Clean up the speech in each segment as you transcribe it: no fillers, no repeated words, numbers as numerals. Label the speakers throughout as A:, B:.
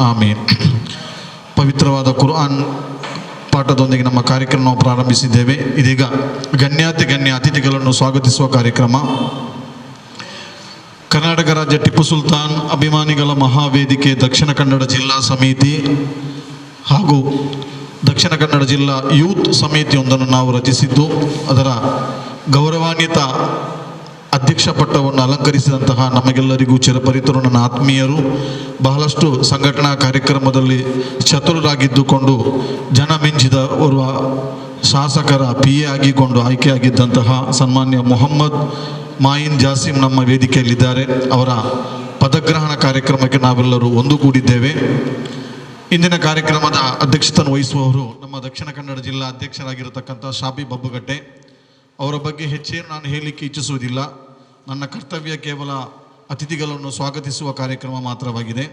A: ಆಮೀನ್. ಪವಿತ್ರವಾದ ಕುರ್ಆನ್ ಪಾಠದೊಂದಿಗೆ ನಮ್ಮ ಕಾರ್ಯಕ್ರಮ ನಾವು ಪ್ರಾರಂಭಿಸಿದ್ದೇವೆ. ಇದೀಗ ಗಣ್ಯ ಅತಿಥಿಗಳನ್ನು ಸ್ವಾಗತಿಸುವ ಕಾರ್ಯಕ್ರಮ. ಕರ್ನಾಟಕ ರಾಜ್ಯ ಟಿಪ್ಪು ಸುಲ್ತಾನ್ ಅಭಿಮಾನಿಗಳ ಮಹಾವೇದಿಕೆ ದಕ್ಷಿಣ ಕನ್ನಡ ಜಿಲ್ಲಾ ಸಮಿತಿ ಹಾಗೂ ದಕ್ಷಿಣ ಕನ್ನಡ ಜಿಲ್ಲಾ ಯೂತ್ ಸಮಿತಿಯೊಂದನ್ನು ನಾವು ರಚಿಸಿದ್ದು, ಅದರ ಗೌರವಾನ್ವಿತ ಅಧ್ಯಕ್ಷ ಪಟ್ಟವನ್ನು ಅಲಂಕರಿಸಿದಂತಹ ನಮಗೆಲ್ಲರಿಗೂ ಚಿರಪರಿತರು ನನ್ನ ಆತ್ಮೀಯರು, ಬಹಳಷ್ಟು ಸಂಘಟನಾ ಕಾರ್ಯಕ್ರಮದಲ್ಲಿ ಚತುರರಾಗಿದ್ದುಕೊಂಡು ಜನ ಮೆಚ್ಚಿದ ಓರ್ವ ಶಾಸಕರ PA ಆಗಿಕೊಂಡು ಆಯ್ಕೆಯಾಗಿದ್ದಂತಹ ಸನ್ಮಾನ್ಯ ಮೊಹಮ್ಮದ್ ಮಾಯಿನ್ ಜಾಸಿಮ್ ನಮ್ಮ ವೇದಿಕೆಯಲ್ಲಿದ್ದಾರೆ. ಅವರ ಪದಗ್ರಹಣ ಕಾರ್ಯಕ್ರಮಕ್ಕೆ ನಾವೆಲ್ಲರೂ ಒಂದುಗೂಡಿದ್ದೇವೆ. ಇಂದಿನ ಕಾರ್ಯಕ್ರಮದ ಅಧ್ಯಕ್ಷತೆಯನ್ನು ವಹಿಸುವವರು ನಮ್ಮ ದಕ್ಷಿಣ ಕನ್ನಡ ಜಿಲ್ಲಾ ಅಧ್ಯಕ್ಷರಾಗಿರತಕ್ಕಂಥ ಶಾಫಿ ಬಬ್ಬುಗಟ್ಟೆ. ಅವರ ಬಗ್ಗೆ ಹೆಚ್ಚೇನು ನಾನು ಹೇಳಲಿಕ್ಕೆ ಇಚ್ಛಿಸುವುದಿಲ್ಲ. ನನ್ನ ಕರ್ತವ್ಯ ಕೇವಲ ಅತಿಥಿಗಳನ್ನು ಸ್ವಾಗತಿಸುವ ಕಾರ್ಯಕ್ರಮ ಮಾತ್ರವಾಗಿದೆ.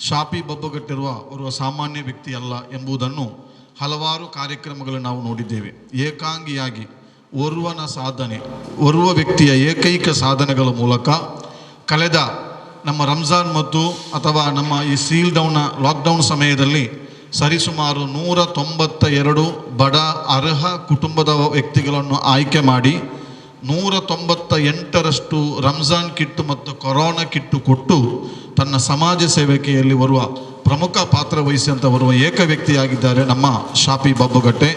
A: ಶಾಫಿ ಬಬ್ಬುಗಟ್ಟಿರುವ ಓರ್ವ ಸಾಮಾನ್ಯ ವ್ಯಕ್ತಿ ಅಲ್ಲ ಎಂಬುದನ್ನು ಹಲವಾರು ಕಾರ್ಯಕ್ರಮಗಳು ನಾವು ನೋಡಿದ್ದೇವೆ. ಏಕಾಂಗಿಯಾಗಿ ಓರ್ವ ವ್ಯಕ್ತಿಯ ಏಕೈಕ ಸಾಧನೆಗಳ ಮೂಲಕ ಕಳೆದ ನಮ್ಮ ರಂಜಾನ್ ಮತ್ತು ಅಥವಾ ನಮ್ಮ ಈ ಲಾಕ್ಡೌನ್ ಸಮಯದಲ್ಲಿ ಸರಿಸುಮಾರು 192 ಬಡ ಅರ್ಹ ಕುಟುಂಬದ ವ್ಯಕ್ತಿಗಳನ್ನು ಆಯ್ಕೆ ಮಾಡಿ 198ರಷ್ಟು ರಂಜಾನ್ ಕಿಟ್ಟು ಮತ್ತು ಕೊರೋನಾ ಕಿಟ್ಟು ಕೊಟ್ಟು ತನ್ನ ಸಮಾಜ ಸೇವಕಿಯಲ್ಲಿ ಬರುವ ಪ್ರಮುಖ ಪಾತ್ರ ವಹಿಸಿದಂಥ ಬರುವ ಏಕ ವ್ಯಕ್ತಿಯಾಗಿದ್ದಾರೆ ನಮ್ಮ ಶಾಫಿ ಬಬ್ಬುಗಟ್ಟೆ.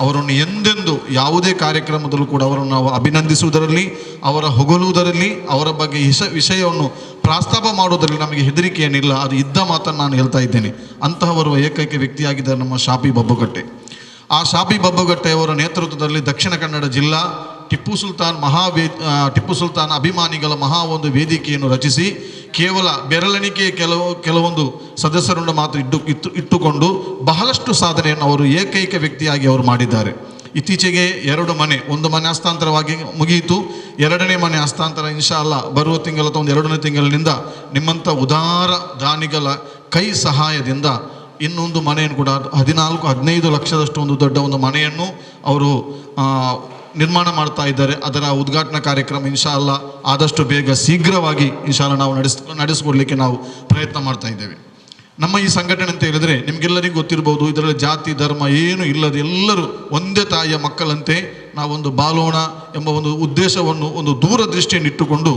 A: ಅವರನ್ನು ಎಂದೆಂದು ಯಾವುದೇ ಕಾರ್ಯಕ್ರಮದಲ್ಲೂ ಕೂಡ ಅವರನ್ನು ನಾವು ಅಭಿನಂದಿಸುವುದರಲ್ಲಿ, ಅವರ ಹೊಗಳುವುದರಲ್ಲಿ, ಅವರ ಬಗ್ಗೆ ವಿಷಯವನ್ನು ಪ್ರಸ್ತಾಪ ಮಾಡುವುದರಲ್ಲಿ ನಮಗೆ ಹೆದರಿಕೆ ಏನಿಲ್ಲ. ಅದು ಇದ್ದ ಮಾತನ್ನು ನಾನು ಹೇಳ್ತಾ ಇದ್ದೇನೆ. ಅಂತಹ ಬರುವ ಏಕೈಕ ವ್ಯಕ್ತಿಯಾಗಿದ್ದಾರೆ ನಮ್ಮ ಶಾಫಿ ಬಬ್ಬುಗಟ್ಟೆ. ಆ ಶಾಫಿ ಬಬ್ಬುಗಟ್ಟೆಯವರ ನೇತೃತ್ವದಲ್ಲಿ ದಕ್ಷಿಣ ಕನ್ನಡ ಜಿಲ್ಲಾ ಟಿಪ್ಪು ಸುಲ್ತಾನ್ ಅಭಿಮಾನಿಗಳ ಮಹಾ ಒಂದು ವೇದಿಕೆಯನ್ನು ರಚಿಸಿ ಕೇವಲ ಬೆರಳೆಣಿಕೆ ಕೆಲವೊಂದು ಸದಸ್ಯರನ್ನು ಮಾತ್ರ ಇಟ್ಟುಕೊಂಡು ಬಹಳಷ್ಟು ಸಾಧನೆಯನ್ನು ಅವರು ಏಕೈಕ ವ್ಯಕ್ತಿಯಾಗಿ ಅವರು ಮಾಡಿದ್ದಾರೆ. ಇತ್ತೀಚೆಗೆ 2 ಮನೆ, ಒಂದು ಮನೆ ಹಸ್ತಾಂತರವಾಗಿ ಮುಗಿಯಿತು. 2ನೇ ಮನೆ ಹಸ್ತಾಂತರ ಇನ್ಶಾ ಅಲ್ಲಾ ಬರುವ ತಿಂಗಳ ಅಥವಾ 2ನೇ ತಿಂಗಳಿನಿಂದ ನಿಮ್ಮಂಥ ಉದಾರ ದಾನಿಗಳ ಕೈ ಸಹಾಯದಿಂದ ಇನ್ನೊಂದು ಮನೆಯನ್ನು ಕೂಡ 14-15 ಲಕ್ಷದಷ್ಟು ಒಂದು ದೊಡ್ಡ ಒಂದು ಮನೆಯನ್ನು ಅವರು ನಿರ್ಮಾಣ ಮಾಡ್ತಾ ಇದ್ದಾರೆ. ಅದರ ಉದ್ಘಾಟನಾ ಕಾರ್ಯಕ್ರಮ ಇನ್ಶಾ ಅಲ್ಲಾ ಆದಷ್ಟು ಬೇಗ ಶೀಘ್ರವಾಗಿ ಇನ್ಶಾ ಅಲ್ಲಾ ನಾವು ನಡೆಸಿಕೊಡ್ಲಿಕ್ಕೆ ನಾವು ಪ್ರಯತ್ನ ಮಾಡ್ತಾ ಇದ್ದೇವೆ. ನಮ್ಮ ಈ ಸಂಘಟನೆ ಅಂತ ಹೇಳಿದರೆ ನಿಮಗೆಲ್ಲರಿಗೂ ಗೊತ್ತಿರ್ಬೋದು, ಇದರಲ್ಲಿ ಜಾತಿ ಧರ್ಮ ಏನು ಇಲ್ಲದೆ ಎಲ್ಲರೂ ಒಂದೇ ತಾಯಿಯ ಮಕ್ಕಳಂತೆ ನಾವೊಂದು ಬಾಲೋಣ ಎಂಬ ಒಂದು ಉದ್ದೇಶವನ್ನು, ಒಂದು ದೂರದೃಷ್ಟಿಯನ್ನು ಇಟ್ಟುಕೊಂಡು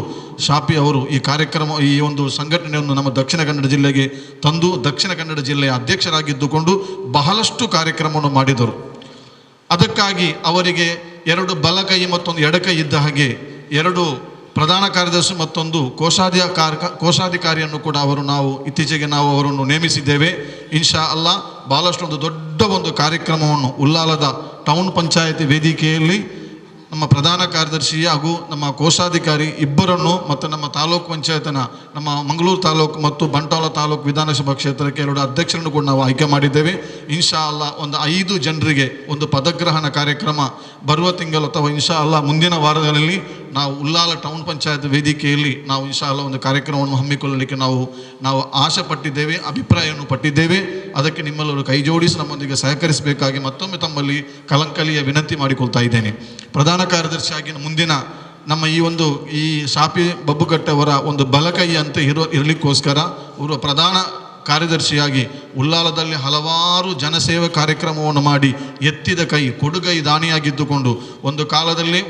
A: ಶಾಫಿ ಅವರು ಈ ಕಾರ್ಯಕ್ರಮ, ಈ ಒಂದು ಸಂಘಟನೆಯನ್ನು ನಮ್ಮ ದಕ್ಷಿಣ ಕನ್ನಡ ಜಿಲ್ಲೆಗೆ ತಂದು ದಕ್ಷಿಣ ಕನ್ನಡ ಜಿಲ್ಲೆಯ ಅಧ್ಯಕ್ಷರಾಗಿದ್ದುಕೊಂಡು ಬಹಳಷ್ಟು ಕಾರ್ಯಕ್ರಮವನ್ನು ಮಾಡಿದರು. ಅದಕ್ಕಾಗಿ ಅವರಿಗೆ 2 ಬಲಕೈ ಮತ್ತೊಂದು ಎಡಕೈ ಇದ್ದ ಹಾಗೆ 2 ಪ್ರಧಾನ ಕಾರ್ಯದರ್ಶಿ ಮತ್ತೊಂದು ಕೋಶಾಧಿಕಾರಿಯನ್ನು ಕೂಡ ಇತ್ತೀಚೆಗೆ ನಾವು ಅವರನ್ನು ನೇಮಿಸಿದ್ದೇವೆ. ಇನ್ಶಾ ಅಲ್ಲಾ ಬಹಳಷ್ಟು ಒಂದು ದೊಡ್ಡ ಒಂದು ಕಾರ್ಯಕ್ರಮವನ್ನು ಉಲ್ಲಾಲದ ಟೌನ್ ಪಂಚಾಯತಿ ವೇದಿಕೆಯಲ್ಲಿ ನಮ್ಮ ಪ್ರಧಾನ ಕಾರ್ಯದರ್ಶಿ ಹಾಗೂ ನಮ್ಮ ಕೋಶಾಧಿಕಾರಿ ಇಬ್ಬರನ್ನು ಮತ್ತು ನಮ್ಮ ತಾಲೂಕು ಪಂಚಾಯತಿನ ನಮ್ಮ ಮಂಗಳೂರು ತಾಲೂಕು ಮತ್ತು ಬಂಟ್ವಾಳ ತಾಲೂಕು ವಿಧಾನಸಭಾ ಕ್ಷೇತ್ರಕ್ಕೆ 2 ಅಧ್ಯಕ್ಷರನ್ನು ಕೂಡ ನಾವು ಆಯ್ಕೆ ಮಾಡಿದ್ದೇವೆ. ಇನ್ಶಾ ಅಲ್ಲಾ ಒಂದು 5 ಜನರಿಗೆ ಒಂದು ಪದಗ್ರಹಣ ಕಾರ್ಯಕ್ರಮ ಬರುವ ತಿಂಗಳು ಅಥವಾ ಇನ್ಶಾ ಅಲ್ಲಾ ಮುಂದಿನ ವಾರಗಳಲ್ಲಿ ನಾವು ಉಲ್ಲಾಲ ಟೌನ್ ಪಂಚಾಯತ್ ವೇದಿಕೆಯಲ್ಲಿ ನಾವು ಇನ್ಶಾ ಅಲ್ಲಾ ಒಂದು ಕಾರ್ಯಕ್ರಮವನ್ನು ಹಮ್ಮಿಕೊಳ್ಳಲಿಕ್ಕೆ ನಾವು ಆಶೆ ಪಟ್ಟಿದ್ದೇವೆ, ಅಭಿಪ್ರಾಯವನ್ನು ಪಟ್ಟಿದ್ದೇವೆ. ಅದಕ್ಕೆ ನಿಮ್ಮೆಲ್ಲರೂ ಕೈ ಜೋಡಿಸಿ ನಮ್ಮೊಂದಿಗೆ ಸಹಕರಿಸಬೇಕಾಗಿ ಮತ್ತೊಮ್ಮೆ ತಮ್ಮಲ್ಲಿ ಕಳಕಳಿಯ ವಿನಂತಿ ಮಾಡಿಕೊಳ್ತಾ ಇದ್ದೇನೆ. ಪ್ರಧಾನ ಕಾರ್ಯದರ್ಶಿಯಾಗಿ ಮುಂದಿನ ನಮ್ಮ ಈ ಶಾಫಿ ಬಬ್ಬುಗಟ್ಟೆಯವರ ಒಂದು ಬಲಕೈ ಅಂತ ಇರಲಿಕ್ಕೋಸ್ಕರ ಅವರು ಪ್ರಧಾನ ಕಾರ್ಯದರ್ಶಿಯಾಗಿ ಉಲ್ಲಾಲದಲ್ಲಿ ಹಲವಾರು ಜನಸೇವೆ ಕಾರ್ಯಕ್ರಮವನ್ನು ಮಾಡಿ ಎತ್ತಿದ ಕೈ, ಕೊಡುಗೈ ದಾನಿಯಾಗಿದ್ದುಕೊಂಡು ಒಂದು ಕಾಲದಲ್ಲಿ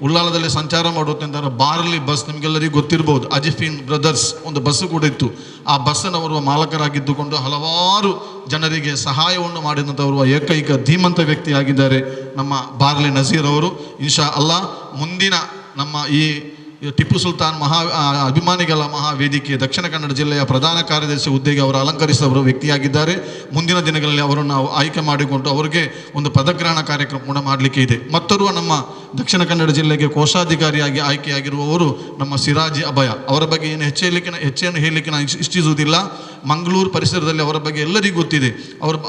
A: ಉಲ್ಲಾಲದಲ್ಲಿ ಸಂಚಾರ ಮಾಡುತ್ತೆಂದರೆ ಬಾರ್ಲಿ ಬಸ್, ನಿಮಗೆಲ್ಲರಿಗೂ ಗೊತ್ತಿರ್ಬೋದು, ಅಜಿಫಿನ್ ಬ್ರದರ್ಸ್ ಒಂದು ಬಸ್ಸು ಕೂಡ ಇತ್ತು. ಆ ಬಸ್ಸನ್ನು ಮಾಲಕರಾಗಿದ್ದುಕೊಂಡು ಹಲವಾರು ಜನರಿಗೆ ಸಹಾಯವನ್ನು ಮಾಡಿದಂಥವರು ಏಕೈಕ ಧೀಮಂತ ವ್ಯಕ್ತಿಯಾಗಿದ್ದಾರೆ ನಮ್ಮ ಬಾರ್ಲಿ ನಜೀರ್ ಅವರು. ಇನ್ಶಾ ಅಲ್ಲಾ ಮುಂದಿನ ನಮ್ಮ ಈ ಟಿಪ್ಪು ಸುಲ್ತಾನ್ ಅಭಿಮಾನಿಗಳ ಮಹಾವೇದಿಕೆ ದಕ್ಷಿಣ ಕನ್ನಡ ಜಿಲ್ಲೆಯ ಪ್ರಧಾನ ಕಾರ್ಯದರ್ಶಿ ಹುದ್ದೆಗೆ ಅವರು ಅಲಂಕರಿಸಿದವರು ವ್ಯಕ್ತಿಯಾಗಿದ್ದಾರೆ. ಮುಂದಿನ ದಿನಗಳಲ್ಲಿ ಅವರನ್ನು ನಾವು ಆಯ್ಕೆ ಮಾಡಿಕೊಂಡು ಅವರಿಗೆ ಒಂದು ಪದಗ್ರಹಣ ಕಾರ್ಯಕ್ರಮ ಕೂಡ ಮಾಡಲಿಕ್ಕೆ ಇದೆ. ಮತ್ತೋರ್ವ ನಮ್ಮ ದಕ್ಷಿಣ ಕನ್ನಡ ಜಿಲ್ಲೆಗೆ ಕೋಶಾಧಿಕಾರಿಯಾಗಿ ಆಯ್ಕೆಯಾಗಿರುವವರು ನಮ್ಮ ಸಿರಾಜಿ ಅಭಯ. ಅವರ ಬಗ್ಗೆ ಹೆಚ್ಚೇನು ಹೇಳಲಿಕ್ಕೆ ನಾನು ಇಚ್ಛಿಸುವುದಿಲ್ಲ. ಮಂಗಳೂರು ಪರಿಸರದಲ್ಲಿ ಅವರ ಬಗ್ಗೆ ಎಲ್ಲರಿಗೂ ಗೊತ್ತಿದೆ.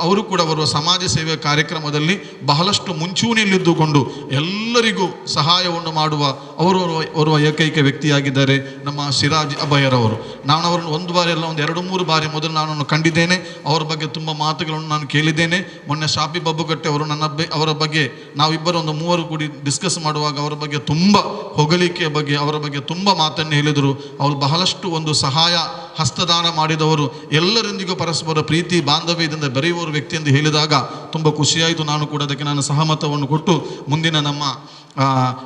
A: ಅವರು ಕೂಡ ಬರುವ ಸಮಾಜ ಸೇವೆ ಕಾರ್ಯಕ್ರಮದಲ್ಲಿ ಬಹಳಷ್ಟು ಮುಂಚೂಣಿಯಲ್ಲಿದ್ದುಕೊಂಡು ಎಲ್ಲರಿಗೂ ಸಹಾಯವನ್ನು ಮಾಡುವ ಅವರು ಏಕೈಕ ವ್ಯಕ್ತಿಯಾಗಿದ್ದಾರೆ ನಮ್ಮ ಸಿರಾಜ್ ಅಭಯರವರು. ನಾನು ಅವರನ್ನು ಒಂದು ಬಾರಿ ಅಲ್ಲ, ಒಂದು 2-3 ಬಾರಿ ಮೊದಲು ನಾನು ಕಂಡಿದ್ದೇನೆ. ಅವರ ಬಗ್ಗೆ ತುಂಬ ಮಾತುಗಳನ್ನು ನಾನು ಕೇಳಿದ್ದೇನೆ. ಮೊನ್ನೆ ಶಾಫಿ ಬಬ್ಬುಗಟ್ಟೆ ಅವರು ಅವರ ಬಗ್ಗೆ ನಾವಿಬ್ಬರು ಒಂದು 3 ಕೂಡಿ ಡಿಸ್ಕಸ್ ಮಾಡುವಾಗ ಅವರ ಬಗ್ಗೆ ತುಂಬ ಹೊಗಳಿಕೆಯ ಬಗ್ಗೆ ಅವರ ಬಗ್ಗೆ ತುಂಬ ಮಾತನ್ನು ಹೇಳಿದರು. ಅವರು ಬಹಳಷ್ಟು ಒಂದು ಸಹಾಯ ಹಸ್ತದಾನ ಮಾಡಿದವರು, ಎಲ್ಲರೊಂದಿಗೂ ಪರಸ್ಪರ ಪ್ರೀತಿ ಬಾಂಧವ್ಯದಿಂದ ಬೆರೆಯುವ ವ್ಯಕ್ತಿ ಎಂದು ಹೇಳಿದಾಗ ತುಂಬ ಖುಷಿಯಾಯಿತು. ನಾನು ಕೂಡ ಅದಕ್ಕೆ ನಾನು ಸಹಮತವನ್ನು ಕೊಟ್ಟು ಮುಂದಿನ ನಮ್ಮ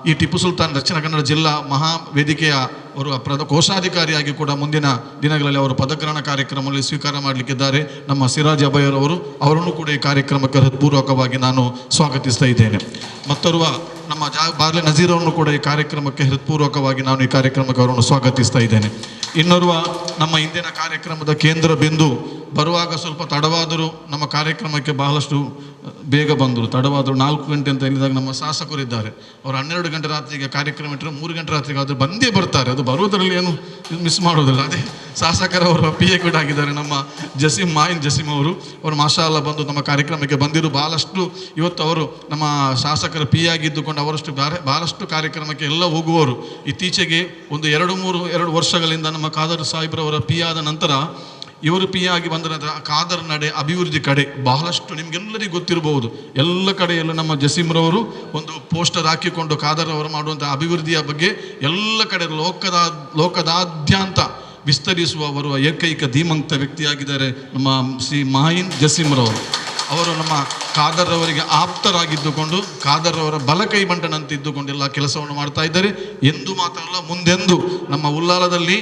A: ಈ ಟಿಪ್ಪು ಸುಲ್ತಾನ್ ದಕ್ಷಿಣ ಕನ್ನಡ ಜಿಲ್ಲಾ ಮಹಾವೇದಿಕೆಯ ಅವರು ಕೋಶಾಧಿಕಾರಿಯಾಗಿ ಕೂಡ ಮುಂದಿನ ದಿನಗಳಲ್ಲಿ ಅವರು ಪದಗ್ರಹಣ ಕಾರ್ಯಕ್ರಮದಲ್ಲಿ ಸ್ವೀಕಾರ ಮಾಡಲಿಕ್ಕಿದ್ದಾರೆ. ನಮ್ಮ ಸಿರಾಜ್ ಅಭಯರವರು, ಅವರನ್ನು ಕೂಡ ಈ ಕಾರ್ಯಕ್ರಮಕ್ಕೆ ಹೃತ್ಪೂರ್ವಕವಾಗಿ ನಾನು ಸ್ವಾಗತಿಸ್ತಾ ಇದ್ದೇನೆ. ಮತ್ತೋರ್ವ ನಮ್ಮ ಬಾರ್ಲೆ ನಜೀರ್ ಅವರನ್ನು ಕೂಡ ಈ ಕಾರ್ಯಕ್ರಮಕ್ಕೆ ಹೃತ್ಪೂರ್ವಕವಾಗಿ ನಾನು ಈ ಕಾರ್ಯಕ್ರಮಕ್ಕೆ ಅವರನ್ನು ಸ್ವಾಗತಿಸ್ತಾ ಇದ್ದೇನೆ. ಇನ್ನೋರ್ವ ನಮ್ಮ ಇಂದಿನ ಕಾರ್ಯಕ್ರಮದ ಕೇಂದ್ರ ಬಿಂದು ಬರುವಾಗ ಸ್ವಲ್ಪ ತಡವಾದರೂ ನಮ್ಮ ಕಾರ್ಯಕ್ರಮಕ್ಕೆ ಬಹಳಷ್ಟು ಬೇಗ ಬಂದರು. ತಡವಾದರು 4 ಗಂಟೆ ಅಂತ ಹೇಳಿದಾಗ ನಮ್ಮ ಶಾಸಕರು ಇದ್ದಾರೆ, ಅವರು 12 ಗಂಟೆ ರಾತ್ರಿಗೆ ಕಾರ್ಯಕ್ರಮ ಇಟ್ಟರೆ 3 ಗಂಟೆ ರಾತ್ರಿಗೆ ಆದರೆ ಬಂದೇ ಬರ್ತಾರೆ. ಅದು ಬರುವುದರಲ್ಲಿ ಏನು ಮಿಸ್ ಮಾಡೋದಿಲ್ಲ. ಅದೇ ಶಾಸಕರವರು ಪಿ ಎ ಕೂಡ ಆಗಿದ್ದಾರೆ ನಮ್ಮ ಮಾಯಿನ್ ಜಸೀಮ್ ಅವರು ಮಾಷಾ ಅಲ್ಲಾ ಬಂದು ನಮ್ಮ ಕಾರ್ಯಕ್ರಮಕ್ಕೆ ಬಂದಿರು. ಭಾಳಷ್ಟು ಇವತ್ತು ಅವರು ನಮ್ಮ ಶಾಸಕರ ಪಿ ಎ ಆಗಿದ್ದುಕೊಂಡು ಅವರಷ್ಟು ಭಾಳಷ್ಟು ಕಾರ್ಯಕ್ರಮಕ್ಕೆ ಎಲ್ಲ ಹೋಗುವವರು. ಇತ್ತೀಚೆಗೆ ಒಂದು 2 ವರ್ಷಗಳಿಂದ ನಮ್ಮ ಖಾದರ್ ಸಾಹಿಬ್ರವರ ಪಿ ಆದ ನಂತರ ಇವರು ಪಿ ಆಗಿ ಬಂದ ನಂತರ ಖಾದರ್ ನಡೆ ಅಭಿವೃದ್ಧಿ ಕಡೆ ಬಹಳಷ್ಟು ನಿಮಗೆಲ್ಲರಿಗೂ ಗೊತ್ತಿರಬಹುದು. ಎಲ್ಲ ಕಡೆಯಲ್ಲೂ ನಮ್ಮ ಜಸೀಮ್ರವರು ಒಂದು ಪೋಸ್ಟರ್ ಹಾಕಿಕೊಂಡು ಖಾದರ್ ಅವರು ಮಾಡುವಂಥ ಅಭಿವೃದ್ಧಿಯ ಬಗ್ಗೆ ಎಲ್ಲ ಕಡೆ ಲೋಕದಾದ್ಯಂತ ವಿಸ್ತರಿಸುವ ಬರುವ ಏಕೈಕ ಧೀಮಂತ ವ್ಯಕ್ತಿಯಾಗಿದ್ದಾರೆ ನಮ್ಮ ಶ್ರೀ ಮಾಯಿನ್ ಜಸೀಮ್ರವರು. ಅವರು ನಮ್ಮ ಖಾದರ್ ಅವರಿಗೆ ಆಪ್ತರಾಗಿದ್ದುಕೊಂಡು ಖಾದರ್ ಅವರ ಬಲಕೈ ಬಂಟನಂತಿದ್ದುಕೊಂಡು ಎಲ್ಲ ಕೆಲಸವನ್ನು ಮಾಡ್ತಾ ಇದ್ದಾರೆ. ಎಂದು ಮಾತ್ರ ಅಲ್ಲ, ಮುಂದೆಂದು ನಮ್ಮ ಉಲ್ಲಾಲದಲ್ಲಿ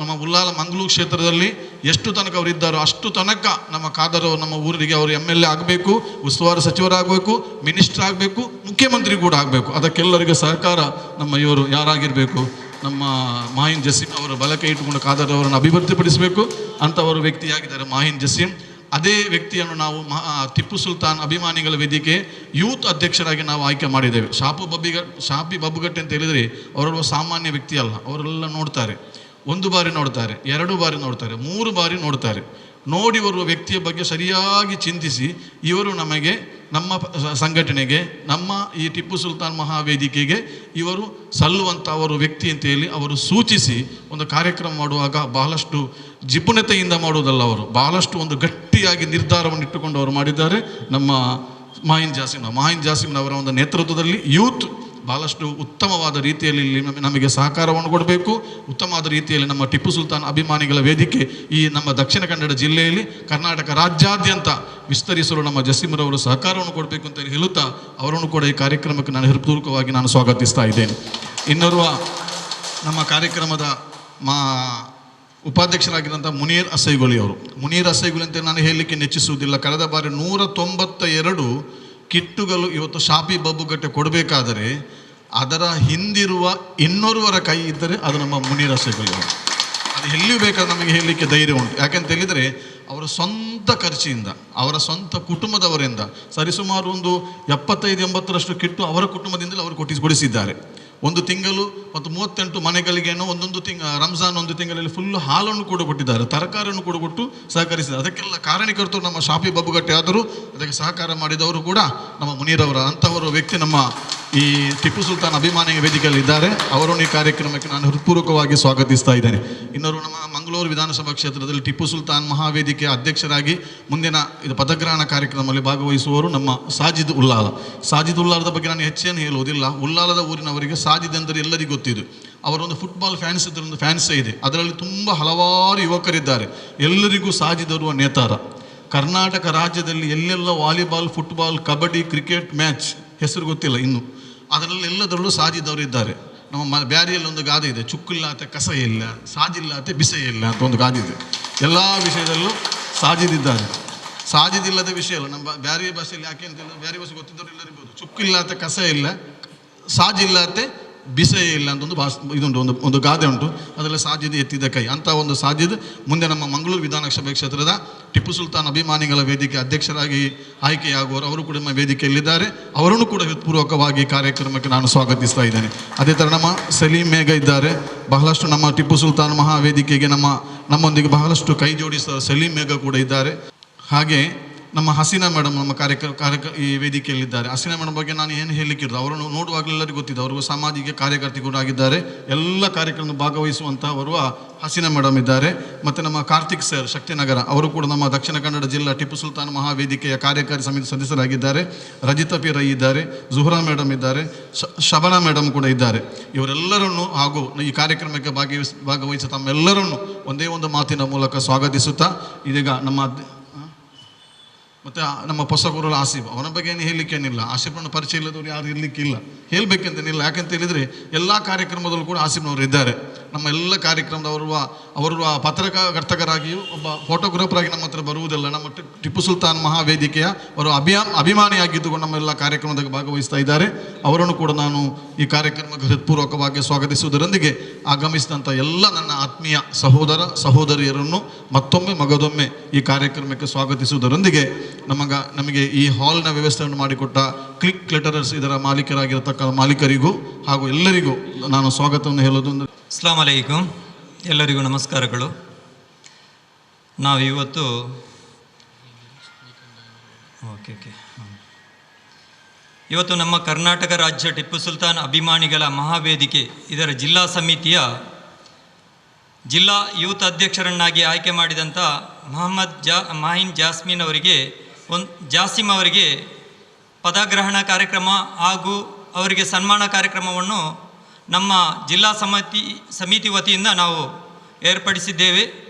A: ನಮ್ಮ ಉಲ್ಲಾಲ ಮಂಗಳೂರು ಕ್ಷೇತ್ರದಲ್ಲಿ ಎಷ್ಟು ತನಕ ಅವರಿದ್ದಾರೋ ಅಷ್ಟು ತನಕ ನಮ್ಮ ಖಾದರ್ ಅವರು ನಮ್ಮ ಊರಿಗೆ ಅವರು MLA ಆಗಬೇಕು, ಉಸ್ತುವಾರಿ ಸಚಿವರಾಗಬೇಕು, ಮಿನಿಸ್ಟರ್ ಆಗಬೇಕು, ಮುಖ್ಯಮಂತ್ರಿ ಕೂಡ ಆಗಬೇಕು. ಅದಕ್ಕೆಲ್ಲರಿಗೆ ಸಹಕಾರ ನಮ್ಮ ಇವರು ಯಾರಾಗಿರಬೇಕು, ನಮ್ಮ ಮಾಹಿನ್ ಜಸೀಮ್ ಅವರ ಬಲಕೈ ಇಟ್ಟುಕೊಂಡು ಖಾದರ್ ಅವರನ್ನು ಅಭಿವೃದ್ಧಿಪಡಿಸಬೇಕು ಅಂಥವರು ವ್ಯಕ್ತಿಯಾಗಿದ್ದಾರೆ ಮಾಹಿನ್ ಜಸೀಮ್. ಅದೇ ವ್ಯಕ್ತಿಯನ್ನು ನಾವು ಟಿಪ್ಪು ಸುಲ್ತಾನ್ ಅಭಿಮಾನಿಗಳ ವೇದಿಕೆ ಯೂತ್ ಅಧ್ಯಕ್ಷರಾಗಿ ನಾವು ಆಯ್ಕೆ ಮಾಡಿದ್ದೇವೆ. ಶಾಪಿ ಬಬ್ಬುಗಟ್ಟೆ ಅಂತ ಹೇಳಿದರೆ ಅವರೆಲ್ಲ ಸಾಮಾನ್ಯ ವ್ಯಕ್ತಿ ಅಲ್ಲ. ಅವರೆಲ್ಲ ನೋಡ್ತಾರೆ, 1 ಬಾರಿ ನೋಡ್ತಾರೆ, 2 ಬಾರಿ ನೋಡ್ತಾರೆ, 3 ಬಾರಿ ನೋಡ್ತಾರೆ. ನೋಡಿ ಬರುವ ವ್ಯಕ್ತಿಯ ಬಗ್ಗೆ ಸರಿಯಾಗಿ ಚಿಂತಿಸಿ ಇವರು ನಮಗೆ ನಮ್ಮ ಸಂಘಟನೆಗೆ ನಮ್ಮ ಈ ಟಿಪ್ಪು ಸುಲ್ತಾನ್ ಮಹಾವೇದಿಕೆಗೆ ಇವರು ಸಲ್ಲುವಂಥ ಅವರು ವ್ಯಕ್ತಿ ಅಂತ ಹೇಳಿ ಅವರು ಸೂಚಿಸಿ ಒಂದು ಕಾರ್ಯಕ್ರಮ ಮಾಡುವಾಗ ಬಹಳಷ್ಟು ಜಿಪುಣತೆಯಿಂದ ಮಾಡುವುದಲ್ಲ, ಅವರು ಬಹಳಷ್ಟು ಒಂದು ಗಟ್ಟಿಯಾಗಿ ನಿರ್ಧಾರವನ್ನು ಇಟ್ಟುಕೊಂಡು ಅವರು ಮಾಡಿದ್ದಾರೆ. ನಮ್ಮ ಮಾಹಿನ್ ಜಾಸಿಮ್ನವರ ಒಂದು ನೇತೃತ್ವದಲ್ಲಿ ಯೂತ್ ಬಹಳಷ್ಟು ಉತ್ತಮವಾದ ರೀತಿಯಲ್ಲಿ ನಮಗೆ ಸಹಕಾರವನ್ನು ಕೊಡಬೇಕು. ಉತ್ತಮವಾದ ರೀತಿಯಲ್ಲಿ ನಮ್ಮ ಟಿಪ್ಪು ಸುಲ್ತಾನ್ ಅಭಿಮಾನಿಗಳ ವೇದಿಕೆ ಈ ನಮ್ಮ ದಕ್ಷಿಣ ಕನ್ನಡ ಜಿಲ್ಲೆಯಲ್ಲಿ ಕರ್ನಾಟಕ ರಾಜ್ಯಾದ್ಯಂತ ವಿಸ್ತರಿಸಲು ನಮ್ಮ ಜಸೀಮ್ರವರು ಸಹಕಾರವನ್ನು ಕೊಡಬೇಕು ಅಂತ ಹೇಳುತ್ತಾ ಅವರನ್ನು ಕೂಡ ಈ ಕಾರ್ಯಕ್ರಮಕ್ಕೆ ನಾನು ಹೃತ್ಪೂರ್ವಕವಾಗಿ ನಾನು ಸ್ವಾಗತಿಸ್ತಾ ಇದ್ದೇನೆ. ಇನ್ನೋರ್ವ ನಮ್ಮ ಕಾರ್ಯಕ್ರಮದ ಉಪಾಧ್ಯಕ್ಷರಾಗಿದ್ದಂಥ ಮುನೀರ್ ಅಸೈಗೊಳಿ ಅವರು. ಮುನೀರ್ ಅಸೈಗೊಳಿ ಅಂತ ನಾನು ಹೇಳಲಿಕ್ಕೆ ನೆಚ್ಚಿಸುವುದಿಲ್ಲ. ಕಳೆದ ಬಾರಿ 192 ಕಿಟ್ಟುಗಳು ಇವತ್ತು ಶಾಪಿ ಬಬ್ಬುಗಟ್ಟೆ ಕೊಡಬೇಕಾದರೆ ಅದರ ಹಿಂದಿರುವ 200 ಕೈ ಇದ್ದರೆ ಅದು ನಮ್ಮ ಮುನೀರ್ ಅಸೈಗೊಳಿ ಅವರು. ಅದು ಎಲ್ಲಿಯೂ ಬೇಕಾದ್ರೆ ನಮಗೆ ಹೇಳಲಿಕ್ಕೆ ಧೈರ್ಯ ಉಂಟು. ಯಾಕೆಂತ ಹೇಳಿದರೆ ಅವರ ಸ್ವಂತ ಖರ್ಚಿಯಿಂದ, ಅವರ ಸ್ವಂತ ಕುಟುಂಬದವರಿಂದ ಸರಿಸುಮಾರು ಒಂದು 75-80ರಷ್ಟು ಕಿಟ್ಟು ಅವರ ಕುಟುಂಬದಿಂದಲೇ ಅವರು ಕೊಡಿಸಿದ್ದಾರೆ. 1 ತಿಂಗಳು ಮತ್ತು 38 ಮನೆಗಳಿಗೇನೋ ಒಂದೊಂದು ರಂಜಾನ್ 1 ತಿಂಗಳಲ್ಲಿ ಫುಲ್ ಹಾಲನ್ನು ಕೂಡ ಕೊಟ್ಟಿದ್ದಾರೆ, ತರಕಾರಿಯನ್ನು ಕೂಡ ಕೊಟ್ಟು ಸಹಕರಿಸಿದ್ದಾರೆ. ಅದಕ್ಕೆಲ್ಲ ಕಾರಣಕರ್ತರು ನಮ್ಮ ಶಾಪಿ ಬಬ್ಬುಗಟ್ಟೆ ಆದರೂ ಅದಕ್ಕೆ ಸಹಕಾರ ಮಾಡಿದವರು ಕೂಡ ನಮ್ಮ ಮುನೀರವರ ಅಂಥವರು ವ್ಯಕ್ತಿ ನಮ್ಮ ಈ ಟಿಪ್ಪು ಸುಲ್ತಾನ್ ಅಭಿಮಾನಿಗಳ ವೇದಿಕೆಯಲ್ಲಿ ಇದ್ದಾರೆ. ಅವರನ್ನು ಈ ಕಾರ್ಯಕ್ರಮಕ್ಕೆ ನಾನು ಹೃತ್ಪೂರ್ವಕವಾಗಿ ಸ್ವಾಗತಿಸ್ತಾ ಇದ್ದೇನೆ. ಇನ್ನವರು ನಮ್ಮ ಮಂಗಳೂರು ವಿಧಾನಸಭಾ ಕ್ಷೇತ್ರದಲ್ಲಿ ಟಿಪ್ಪು ಸುಲ್ತಾನ್ ಮಹಾವೇದಿಕೆಯ ಅಧ್ಯಕ್ಷರಾಗಿ ಮುಂದಿನ ಇದು ಪದಗ್ರಹಣ ಕಾರ್ಯಕ್ರಮದಲ್ಲಿ ಭಾಗವಹಿಸುವವರು ನಮ್ಮ ಸಾಜಿದ್ ಉಲ್ಲಾಲದ ಬಗ್ಗೆ ನಾನು ಹೆಚ್ಚೇನು ಹೇಳುವುದಿಲ್ಲ. ಉಲ್ಲಾಲದ ಊರಿನವರಿಗೆ ಸಾಜಿದ್ ಎಂದರೆ ಎಲ್ಲರಿಗೂ ಗೊತ್ತಿದೆ. ಅವರೊಂದು ಫುಟ್ಬಾಲ್ ಫ್ಯಾನ್ಸ್ ಇದರೊಂದು ಫ್ಯಾನ್ಸೇ ಇದೆ. ಅದರಲ್ಲಿ ತುಂಬ ಹಲವಾರು ಯುವಕರಿದ್ದಾರೆ. ಎಲ್ಲರಿಗೂ ಸಾಜಿದ್ ಬರುವ ನೇತಾರ. ಕರ್ನಾಟಕ ರಾಜ್ಯದಲ್ಲಿ ಎಲ್ಲೆಲ್ಲ volleyball, football, kabaddi, cricket match ಹೆಸರು ಗೊತ್ತಿಲ್ಲ ಇನ್ನು, ಅದರಲ್ಲಿ ಎಲ್ಲದರಲ್ಲೂ ಸಾಜಿದ್ ಅವರು ಇದ್ದಾರೆ. ನಮ್ಮ ಬ್ಯಾರಿಯಲ್ಲಿ ಒಂದು ಗಾದೆ ಇದೆ, ಚುಕ್ಕಿಲ್ಲಾತೆ ಕಸ ಇಲ್ಲ, ಸಾಜಿಲ್ಲಾತೆ ಬಿಸೆ ಇಲ್ಲ ಅಂತ ಒಂದು ಗಾದೆ ಇದೆ. ಎಲ್ಲ ವಿಷಯದಲ್ಲೂ ಸಾಜಿದ್ ಇದ್ದಾರೆ. ಸಾಜಿದ್ ಇಲ್ಲದ ವಿಷಯ ಅಲ್ಲ. ನಮ್ಮ ಬ್ಯಾರಿ ಭಾಷೆಯಲ್ಲಿ ಯಾಕೆ ಅಂತ ಹೇಳಿದ್ರೆ ಬ್ಯಾರಿ ಭಾಷೆ ಗೊತ್ತಿದ್ದವರು ಎಲ್ಲರಿರ್ಬೋದು. ಚುಕ್ಕಿಲ್ಲಾತೆ ಕಸ ಇಲ್ಲ, ಸಾಜಿಲ್ಲಾತೆ ಬಿಸೆ ಇಲ್ಲ ಅಂತ ಇದೊಂದು ಒಂದು ಗಾದೆ ಉಂಟು. ಅದರಲ್ಲಿ ಸಾಜಿದ್ ಎತ್ತಿದ ಕೈ ಅಂತ ಒಂದು ಸಾಜಿದ್ ಮುಂದೆ ನಮ್ಮ ಮಂಗಳೂರು ವಿಧಾನಸಭೆ ಕ್ಷೇತ್ರದ ಟಿಪ್ಪು ಸುಲ್ತಾನ್ ಅಭಿಮಾನಿಗಳ ವೇದಿಕೆ ಅಧ್ಯಕ್ಷರಾಗಿ ಆಯ್ಕೆಯಾಗುವರು. ಅವರು ಕೂಡ ನಮ್ಮ ವೇದಿಕೆಯಲ್ಲಿದ್ದಾರೆ. ಅವರನ್ನು ಕೂಡ ಹೃತ್ಪೂರ್ವಕವಾಗಿ ಕಾರ್ಯಕ್ರಮಕ್ಕೆ ನಾನು ಸ್ವಾಗತಿಸ್ತಾ ಇದ್ದೇನೆ. ಅದೇ ಥರ ನಮ್ಮ ಸಲೀಂ ಮೇಘ ಇದ್ದಾರೆ. ಬಹಳಷ್ಟು ನಮ್ಮ ಟಿಪ್ಪು ಸುಲ್ತಾನ್ ಮಹಾವೇದಿಕೆಗೆ ನಮ್ಮೊಂದಿಗೆ ಬಹಳಷ್ಟು ಕೈ ಜೋಡಿಸಿದ ಸಲೀಂ ಮೇಘ ಕೂಡ ಇದ್ದಾರೆ. ಹಾಗೆ ನಮ್ಮ ಹಸೀನಾ ಮೇಡಮ್ ನಮ್ಮ ಈ ವೇದಿಕೆಯಲ್ಲಿದ್ದಾರೆ. ಹಸೀನಾ ಮೇಡಮ್ ಬಗ್ಗೆ ನಾನು ಏನು ಹೇಳಲಿಕ್ಕಿರೋದು, ಅವರನ್ನು ನೋಡುವಾಗಲೆಲ್ಲರಿಗೂ ಗೊತ್ತಿದೆ. ಅವರು ಸಾಮಾಜಿಕ ಕಾರ್ಯಕರ್ತೆ ಕೂಡ ಆಗಿದ್ದಾರೆ. ಎಲ್ಲ ಕಾರ್ಯಕ್ರಮ ಭಾಗವಹಿಸುವಂತಹ ಬರುವ ಹಸೀನಾ ಮೇಡಮ್ ಇದ್ದಾರೆ. ಮತ್ತು ನಮ್ಮ ಕಾರ್ತಿಕ್ ಸರ್ ಶಕ್ತಿನಗರ, ಅವರು ಕೂಡ ನಮ್ಮ ದಕ್ಷಿಣ ಕನ್ನಡ ಜಿಲ್ಲಾ ಟಿಪ್ಪು ಸುಲ್ತಾನ್ ಮಹಾವೇದಿಕೆಯ ಕಾರ್ಯಕಾರಿ ಸಮಿತಿ ಸದಸ್ಯರಾಗಿದ್ದಾರೆ. ರಜಿತಾ ಪಿ ರೈ ಇದ್ದಾರೆ, ಜುಹ್ರಾ ಮೇಡಮ್ ಇದ್ದಾರೆ, ಶಬನಾ ಮೇಡಮ್ ಕೂಡ ಇದ್ದಾರೆ. ಇವರೆಲ್ಲರನ್ನು ಹಾಗೂ ಈ ಕಾರ್ಯಕ್ರಮಕ್ಕೆ ಭಾಗವಹಿಸ ತಮ್ಮೆಲ್ಲರನ್ನು ಒಂದೇ ಒಂದು ಮಾತಿನ ಮೂಲಕ ಸ್ವಾಗತಿಸುತ್ತಾ, ಇದೀಗ ಮತ್ತು ನಮ್ಮ ಹೊಸಗುರು ಆಸಿಫ್, ಅವನ ಬಗ್ಗೆ ಏನು ಹೇಳಲಿಕ್ಕೇನಿಲ್ಲ. ಆಸಿಫ್ನನ್ನು ಪರಿಚಯ ಇಲ್ಲದವ್ರು ಯಾರು ಇರಲಿಕ್ಕಿಲ್ಲ, ಹೇಳಬೇಕಂತೇನಿಲ್ಲ. ಯಾಕಂತ ಹೇಳಿದರೆ ಎಲ್ಲ ಕಾರ್ಯಕ್ರಮದಲ್ಲೂ ಕೂಡ ಆಸಿಫ್ನವರು ಇದ್ದಾರೆ. ನಮ್ಮ ಎಲ್ಲ ಕಾರ್ಯಕ್ರಮದ ಅವರು ಪತ್ರಕರ್ತರಾಗಿಯೂ ಒಬ್ಬ ಫೋಟೋಗ್ರಾಫರ್ ಆಗಿ ನಮ್ಮ ಹತ್ರ ಬರುವುದಿಲ್ಲ. ನಮ್ಮ ಟಿಪ್ಪು ಸುಲ್ತಾನ್ ಮಹಾವೇದಿಕೆಯ ಅವರು ಅಭಿಮಾನಿಯಾಗಿದ್ದುಕೊಂಡು ನಮ್ಮೆಲ್ಲ ಕಾರ್ಯಕ್ರಮದಾಗ ಭಾಗವಹಿಸ್ತಾ ಇದ್ದಾರೆ. ಅವರನ್ನು ಕೂಡ ನಾನು ಈ ಕಾರ್ಯಕ್ರಮಕ್ಕೆ ಹೃತ್ಪೂರ್ವಕವಾಗಿ ಸ್ವಾಗತಿಸುವುದರೊಂದಿಗೆ ಆಗಮಿಸಿದಂಥ ಎಲ್ಲ ನನ್ನ ಆತ್ಮೀಯ ಸಹೋದರ ಸಹೋದರಿಯರನ್ನು ಮತ್ತೊಮ್ಮೆ ಮಗದೊಮ್ಮೆ ಈ ಕಾರ್ಯಕ್ರಮಕ್ಕೆ ಸ್ವಾಗತಿಸುವುದರೊಂದಿಗೆ ನಮಗೆ ಈ ಹಾಲ್ನ ವ್ಯವಸ್ಥೆಯನ್ನು ಮಾಡಿಕೊಟ್ಟ ಕ್ಲಿಕ್ ಲೆಟರರ್ಸ್ ಇದರ ಮಾಲೀಕರಾಗಿರತಕ್ಕ ಮಾಲೀಕರಿಗೂ ಹಾಗೂ ಎಲ್ಲರಿಗೂ ನಾನು ಸ್ವಾಗತವನ್ನು ಹೇಳೋದು.
B: ಅಸ್ಲಾಂ ಅಲೈಕುಂ, ಎಲ್ಲರಿಗೂ ನಮಸ್ಕಾರಗಳು. ನಾವು ಇವತ್ತು ನಮ್ಮ ಕರ್ನಾಟಕ ರಾಜ್ಯ ಟಿಪ್ಪು ಸುಲ್ತಾನ್ ಅಭಿಮಾನಿಗಳ ಮಹಾವೇದಿಕೆ ಇದರ ಜಿಲ್ಲಾ ಸಮಿತಿಯ ಜಿಲ್ಲಾ ಯೂತ್ ಅಧ್ಯಕ್ಷರನ್ನಾಗಿ ಆಯ್ಕೆ ಮಾಡಿದಂಥ ಮಾಹಿನ್ ಜಾಸಿಮ್ ಅವರಿಗೆ ಪದಗ್ರಹಣ ಕಾರ್ಯಕ್ರಮ ಹಾಗೂ ಅವರಿಗೆ ಸನ್ಮಾನ ಕಾರ್ಯಕ್ರಮವನ್ನು ನಮ್ಮ ಜಿಲ್ಲಾ ಸಮಿತಿ ವತಿಯಿಂದ ನಾವು ಏರ್ಪಡಿಸಿದ್ದೇವೆ.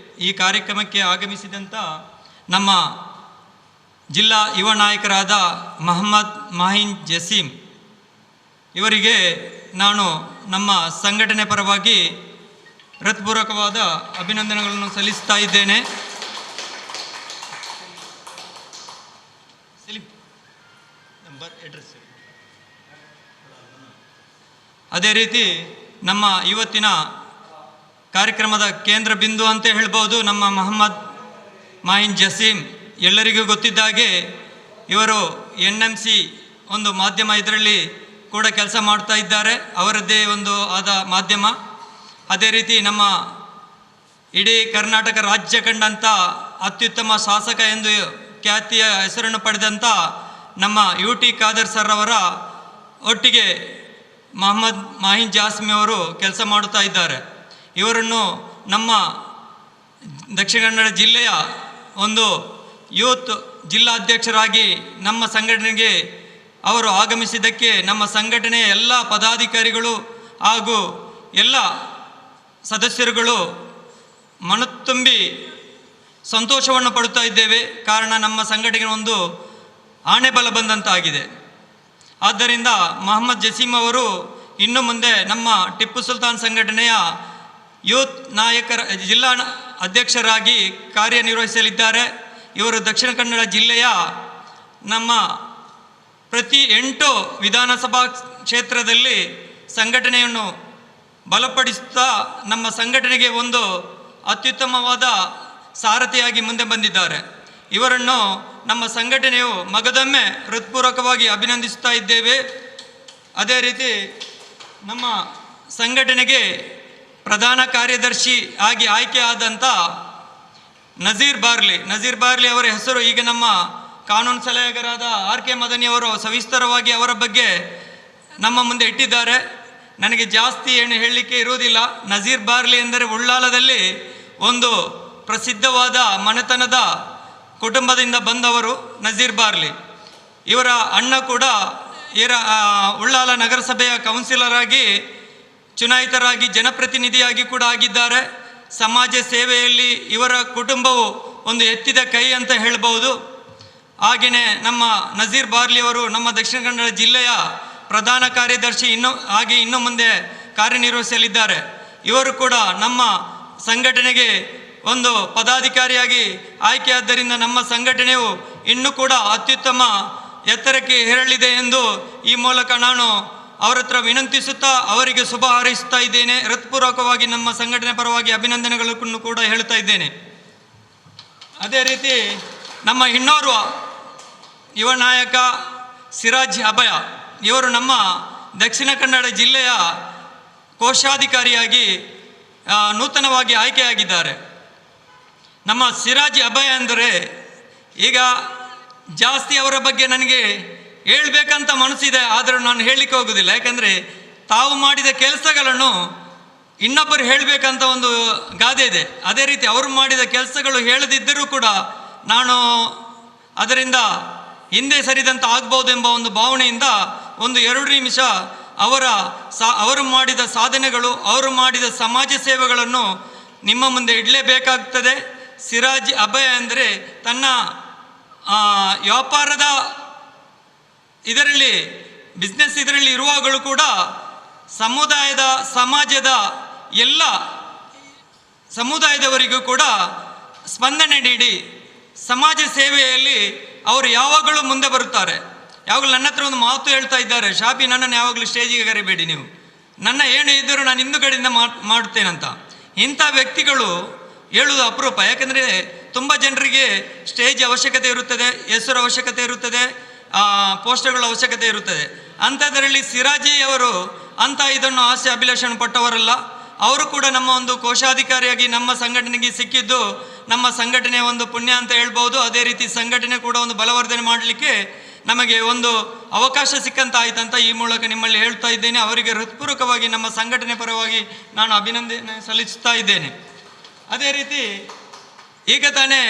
B: ಈ ಕಾರ್ಯಕ್ರಮಕ್ಕೆ ಆಗಮಿಸಿದಂಥ ನಮ್ಮ ಜಿಲ್ಲಾ ಯುವ ನಾಯಕರಾದ ಮಾಹಿನ್ ಜಸೀಮ್ ಇವರಿಗೆ ನಾನು ನಮ್ಮ ಸಂಘಟನೆ ಪರವಾಗಿ ಹೃತ್ಪೂರ್ವಕವಾದ ಅಭಿನಂದನೆಗಳನ್ನು ಸಲ್ಲಿಸ್ತಾ ಇದ್ದೇನೆ. ಅದೇ ರೀತಿ ನಮ್ಮ ಇವತ್ತಿನ ಕಾರ್ಯಕ್ರಮದ ಕೇಂದ್ರ ಬಿಂದು ಅಂತ ಹೇಳ್ಬೋದು ನಮ್ಮ ಮಾಹಿನ್ ಜಸೀಮ್. ಎಲ್ಲರಿಗೂ ಗೊತ್ತಿದ್ದಾಗೆ ಇವರು NMC ಒಂದು ಮಾಧ್ಯಮ ಇದರಲ್ಲಿ ಕೂಡ ಕೆಲಸ ಮಾಡ್ತಾ ಇದ್ದಾರೆ, ಅವರದ್ದೇ ಒಂದು ಆದ ಮಾಧ್ಯಮ. ಅದೇ ರೀತಿ ನಮ್ಮ ಇಡೀ ಕರ್ನಾಟಕ ರಾಜ್ಯ ಕಂಡಂಥ ಅತ್ಯುತ್ತಮ ಶಾಸಕ ಎಂದು ಖ್ಯಾತಿಯ ಹೆಸರನ್ನು ಪಡೆದಂಥ ನಮ್ಮ UT ಖಾದರ್ ಸರ್ ಅವರ ಒಟ್ಟಿಗೆ ಮಾಹಿನ್ ಜಾಸ್ಮಿ ಅವರು ಕೆಲಸ ಮಾಡುತ್ತಾ ಇದ್ದಾರೆ. ಇವರನ್ನು ನಮ್ಮ ದಕ್ಷಿಣ ಕನ್ನಡ ಜಿಲ್ಲೆಯ ಒಂದು ಯೂತ್ ಜಿಲ್ಲಾಧ್ಯಕ್ಷರಾಗಿ ನಮ್ಮ ಸಂಘಟನೆಗೆ ಅವರು ಆಗಮಿಸಿದ್ದಕ್ಕೆ ನಮ್ಮ ಸಂಘಟನೆಯ ಎಲ್ಲ ಪದಾಧಿಕಾರಿಗಳು ಹಾಗೂ ಎಲ್ಲ ಸದಸ್ಯರುಗಳು ಮನತುಂಬಿ ಸಂತೋಷವನ್ನು ಪಡುತ್ತಾ ಇದ್ದೇವೆ. ಕಾರಣ ನಮ್ಮ ಸಂಘಟನೆಗೆ ಒಂದು ಆಣೆ ಬಲ ಬಂದಂತಾಗಿದೆ. ಆದ್ದರಿಂದ ಜಸೀಮ್ ಅವರು ಇನ್ನು ಮುಂದೆ ನಮ್ಮ ಟಿಪ್ಪು ಸುಲ್ತಾನ್ ಸಂಘಟನೆಯ ಯೂತ್ ನಾಯಕರ ಜಿಲ್ಲಾ ಅಧ್ಯಕ್ಷರಾಗಿ ಕಾರ್ಯನಿರ್ವಹಿಸಲಿದ್ದಾರೆ. ಇವರು ದಕ್ಷಿಣ ಕನ್ನಡ ಜಿಲ್ಲೆಯ ನಮ್ಮ ಪ್ರತಿ 8 ವಿಧಾನಸಭಾ ಕ್ಷೇತ್ರದಲ್ಲಿ ಸಂಘಟನೆಯನ್ನು ಬಲಪಡಿಸುತ್ತಾ ನಮ್ಮ ಸಂಘಟನೆಗೆ ಒಂದು ಅತ್ಯುತ್ತಮವಾದ ಸಾರಥಿಯಾಗಿ ಮುಂದೆ ಬಂದಿದ್ದಾರೆ. ಇವರನ್ನು ನಮ್ಮ ಸಂಘಟನೆಯು ಮಗದೊಮ್ಮೆ ಹೃತ್ಪೂರ್ವಕವಾಗಿ ಅಭಿನಂದಿಸ್ತಾ ಇದ್ದೇವೆ. ಅದೇ ರೀತಿ ನಮ್ಮ ಸಂಘಟನೆಗೆ ಪ್ರಧಾನ ಕಾರ್ಯದರ್ಶಿ ಆಗಿ ಆಯ್ಕೆಯಾದಂಥ ನಜೀರ್ ಬಾರ್ಲಿ ಅವರ ಹೆಸರು ಈಗ ನಮ್ಮ ಕಾನೂನು ಸಲಹೆಗಾರರಾದ RK ಮದನಿಯವರು ಸವಿಸ್ತರವಾಗಿ ಅವರ ಬಗ್ಗೆ ನಮ್ಮ ಮುಂದೆ ಇಟ್ಟಿದ್ದಾರೆ. ನನಗೆ ಜಾಸ್ತಿ ಏನು ಹೇಳಲಿಕ್ಕೆ ಇರುವುದಿಲ್ಲ. ನಜೀರ್ ಬಾರ್ಲಿ ಎಂದರೆ ಉಳ್ಳಾಲದಲ್ಲಿ ಒಂದು ಪ್ರಸಿದ್ಧವಾದ ಮನೆತನದ ಕುಟುಂಬದಿಂದ ಬಂದವರು ನಜೀರ್ ಬಾರ್ಲಿ. ಇವರ ಅಣ್ಣ ಕೂಡ ಉಳ್ಳಾಲ ನಗರಸಭೆಯ ಕೌನ್ಸಿಲರ್ ಆಗಿ ಚುನಾಯಿತರಾಗಿ ಜನಪ್ರತಿನಿಧಿಯಾಗಿ ಕೂಡ ಆಗಿದ್ದಾರೆ. ಸಮಾಜ ಸೇವೆಯಲ್ಲಿ ಇವರ ಕುಟುಂಬವು ಒಂದು ಎತ್ತಿದ ಕೈ ಅಂತ ಹೇಳ್ಬೋದು. ಹಾಗೆಯೇ ನಮ್ಮ ನಜೀರ್ ಬಾರ್ಲಿ ಅವರು ನಮ್ಮ ದಕ್ಷಿಣ ಕನ್ನಡ ಜಿಲ್ಲೆಯ ಪ್ರಧಾನ ಕಾರ್ಯದರ್ಶಿ ಇನ್ನು ಮುಂದೆ ಕಾರ್ಯನಿರ್ವಹಿಸಲಿದ್ದಾರೆ. ಇವರು ಕೂಡ ನಮ್ಮ ಸಂಘಟನೆಗೆ ಒಂದು ಪದಾಧಿಕಾರಿಯಾಗಿ ಆಯ್ಕೆಯಾದ್ದರಿಂದ ನಮ್ಮ ಸಂಘಟನೆಯು ಇನ್ನೂ ಕೂಡ ಅತ್ಯುತ್ತಮ ಎತ್ತರಕ್ಕೆ ಏರಲಿದೆ ಎಂದು ಈ ಮೂಲಕ ನಾನು ಅವರ ಹತ್ರ ವಿನಂತಿಸುತ್ತಾ ಅವರಿಗೆ ಶುಭ ಹಾರೈಸುತ್ತಾ ಇದ್ದೇನೆ. ಹೃತ್ಪೂರ್ವಕವಾಗಿ ನಮ್ಮ ಸಂಘಟನೆ ಪರವಾಗಿ ಅಭಿನಂದನೆಗಳನ್ನು ಕೂಡ ಹೇಳುತ್ತಾ ಇದ್ದೇನೆ. ಅದೇ ರೀತಿ ನಮ್ಮ ಇನ್ನೋರ್ವ ಯುವ ನಾಯಕ ಸಿರಾಜ್ ಅಭಯ ಇವರು ನಮ್ಮ ದಕ್ಷಿಣ ಕನ್ನಡ ಜಿಲ್ಲೆಯ ಕೋಶಾಧಿಕಾರಿಯಾಗಿ ನೂತನವಾಗಿ ಆಯ್ಕೆಯಾಗಿದ್ದಾರೆ. ನಮ್ಮ ಸಿರಾಜ್ ಅಭಯ ಅಂದರೆ ಈಗ ಜಾಸ್ತಿ ಅವರ ಬಗ್ಗೆ ನನಗೆ ಹೇಳ್ಬೇಕಂತ ಮನಸ್ಸಿದೆ, ಆದರೂ ನಾನು ಹೇಳಲಿಕ್ಕೆ ಹೋಗೋದಿಲ್ಲ. ಯಾಕಂದರೆ ತಾವು ಮಾಡಿದ ಕೆಲಸಗಳನ್ನು ಇನ್ನೊಬ್ಬರು ಹೇಳಬೇಕಂತ ಒಂದು ಗಾದೆ ಇದೆ. ಅದೇ ರೀತಿ ಅವರು ಮಾಡಿದ ಕೆಲಸಗಳು ಹೇಳದಿದ್ದರೂ ಕೂಡ ನಾನು ಅದರಿಂದ ಹಿಂದೆ ಸರಿದಂತ ಆಗ್ಬೋದು ಎಂಬ ಒಂದು ಭಾವನೆಯಿಂದ ಒಂದು 2 ನಿಮಿಷ ಅವರು ಮಾಡಿದ ಸಾಧನೆಗಳು, ಅವರು ಮಾಡಿದ ಸಮಾಜ ಸೇವೆಗಳನ್ನು ನಿಮ್ಮ ಮುಂದೆ ಇಡಲೇಬೇಕಾಗ್ತದೆ. ಸಿರಾಜ್ ಅಭಯ ಅಂದರೆ ತನ್ನ ವ್ಯಾಪಾರದ ಇದರಲ್ಲಿ ಬಿಸ್ನೆಸ್ ಇದರಲ್ಲಿ ಇರುವಾಗಲೂ ಕೂಡ ಸಮಾಜದ ಎಲ್ಲ ಸಮುದಾಯದವರಿಗೂ ಕೂಡ ಸ್ಪಂದನೆ ನೀಡಿ ಸಮಾಜ ಸೇವೆಯಲ್ಲಿ ಅವರು ಯಾವಾಗಲೂ ಮುಂದೆ ಬರುತ್ತಾರೆ. ಯಾವಾಗಲೂ ನನ್ನ ಹತ್ರ ಒಂದು ಮಾತು ಹೇಳ್ತಾ ಇದ್ದಾರೆ, ಶಾಪಿ ನನ್ನನ್ನು ಯಾವಾಗಲೂ ಸ್ಟೇಜಿಗೆ ಕರಿಬೇಡಿ, ನೀವು ನನ್ನ ಏನು ಇದ್ದರೂ ನಾನು ಹಿಂದುಗಡೆಯಿಂದ ಮಾಡುತ್ತೇನಂತ. ಇಂಥ ವ್ಯಕ್ತಿಗಳು ಹೇಳುವುದು ಅಪರೂಪ. ಯಾಕಂದರೆ ತುಂಬ ಜನರಿಗೆ ಸ್ಟೇಜ್ ಅವಶ್ಯಕತೆ ಇರುತ್ತದೆ, ಹೆಸರು ಅವಶ್ಯಕತೆ ಇರುತ್ತದೆ, ಪೋಸ್ಟರ್ಗಳ ಅವಶ್ಯಕತೆ ಇರುತ್ತದೆ. ಅಂಥದ್ರಲ್ಲಿ ಸಿರಾಜಿ ಅವರು ಅಂಥ ಇದನ್ನು ಆಸೆ ಅಭಿಲಾಷಣ ಪಟ್ಟವರಲ್ಲ. ಅವರು ಕೂಡ ನಮ್ಮ ಒಂದು ಕೋಶಾಧಿಕಾರಿಯಾಗಿ ನಮ್ಮ ಸಂಘಟನೆಗೆ ಸಿಕ್ಕಿದ್ದು ನಮ್ಮ ಸಂಘಟನೆಯ ಒಂದು ಪುಣ್ಯ ಅಂತ ಹೇಳ್ಬೋದು. ಅದೇ ರೀತಿ ಸಂಘಟನೆ ಕೂಡ ಒಂದು ಬಲವರ್ಧನೆ ಮಾಡಲಿಕ್ಕೆ ನಮಗೆ ಒಂದು ಅವಕಾಶ ಸಿಕ್ಕಂತ ಆಯ್ತಂತ ಈ ಮೂಲಕ ನಿಮ್ಮಲ್ಲಿ ಹೇಳ್ತಾ ಇದ್ದೇನೆ. ಅವರಿಗೆ ಹೃತ್ಪೂರ್ವಕವಾಗಿ ನಮ್ಮ ಸಂಘಟನೆ ಪರವಾಗಿ ನಾನು ಅಭಿನಂದನೆ ಸಲ್ಲಿಸ್ತಾ ಇದ್ದೇನೆ. ಅದೇ ರೀತಿ ಈಗ ತಾನೇ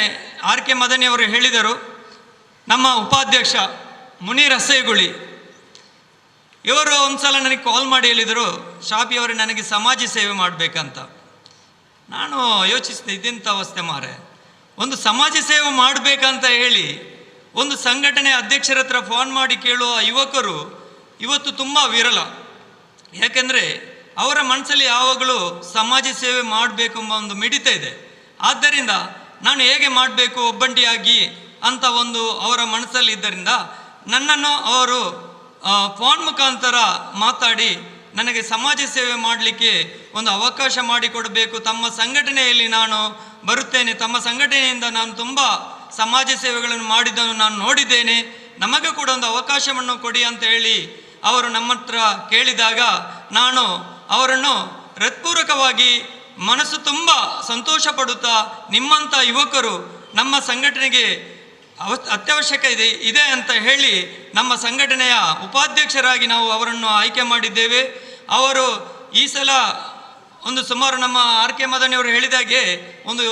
B: RK ಮದನಿ ಅವರು ಹೇಳಿದರು, ನಮ್ಮ ಉಪಾಧ್ಯಕ್ಷ ಮುನೀರ್ ಹಸೇಗುಳಿ ಇವರು ಒಂದು ಸಲ ನನಗೆ ಕಾಲ್ ಮಾಡಿ ಹೇಳಿದರು, ಶಾಪಿ ಅವರು ನನಗೆ ಸಮಾಜ ಸೇವೆ ಮಾಡಬೇಕಂತ. ನಾನು ಯೋಚಿಸಿದೆ, ಇದೆಂಥ ಅವಸ್ಥೆ ಮಾರೆ, ಒಂದು ಸಮಾಜ ಸೇವೆ ಮಾಡಬೇಕಂತ ಹೇಳಿ ಒಂದು ಸಂಘಟನೆ ಅಧ್ಯಕ್ಷರ ಹತ್ರ ಫೋನ್ ಮಾಡಿ ಕೇಳುವ ಯುವಕರು ಇವತ್ತು ತುಂಬ ವಿರಳ. ಯಾಕೆಂದರೆ ಅವರ ಮನಸ್ಸಲ್ಲಿ ಯಾವಾಗಲೂ ಸಮಾಜ ಸೇವೆ ಮಾಡಬೇಕು ಎಂಬ ಒಂದು ಮಿಡಿತ ಇದೆ. ಆದ್ದರಿಂದ ನಾನು ಹೇಗೆ ಮಾಡಬೇಕು ಒಬ್ಬಂಟಿಯಾಗಿ ಅಂತ ಒಂದು ಅವರ ಮನಸ್ಸಲ್ಲಿ ಇದ್ದರಿಂದ ನನ್ನನ್ನು ಅವರು ಫೋನ್ ಮುಖಾಂತರ ಮಾತಾಡಿ ನನಗೆ ಸಮಾಜ ಸೇವೆ ಮಾಡಲಿಕ್ಕೆ ಒಂದು ಅವಕಾಶ ಮಾಡಿಕೊಡಬೇಕು, ತಮ್ಮ ಸಂಘಟನೆಯಲ್ಲಿ ನಾನು ಬರುತ್ತೇನೆ, ತಮ್ಮ ಸಂಘಟನೆಯಿಂದ ನಾನು ತುಂಬ ಸಮಾಜ ಸೇವೆಗಳನ್ನು ಮಾಡಿದ್ದನ್ನು ನಾನು ನೋಡಿದ್ದೇನೆ, ನಮಗೆ ಕೂಡ ಒಂದು ಅವಕಾಶವನ್ನು ಕೊಡಿ ಅಂತ ಹೇಳಿ ಅವರು ನಮ್ಮ ಹತ್ರ ಕೇಳಿದಾಗ ನಾನು ಅವರನ್ನು ಹೃತ್ಪೂರ್ವಕವಾಗಿ ಮನಸ್ಸು ತುಂಬ ಸಂತೋಷ ಪಡುತ್ತಾ, ನಿಮ್ಮಂಥ ಯುವಕರು ನಮ್ಮ ಸಂಘಟನೆಗೆ ಅತ್ಯವಶ್ಯಕ ಇದೆ ಅಂತ ಹೇಳಿ ನಮ್ಮ ಸಂಘಟನೆಯ ಉಪಾಧ್ಯಕ್ಷರಾಗಿ ನಾವು ಅವರನ್ನು ಆಯ್ಕೆ ಮಾಡಿದ್ದೇವೆ. ಅವರು ಈ ಸಲ ಒಂದು ಸುಮಾರು ನಮ್ಮ RK ಮದನಿಯವರು ಹೇಳಿದಾಗೆ ಒಂದು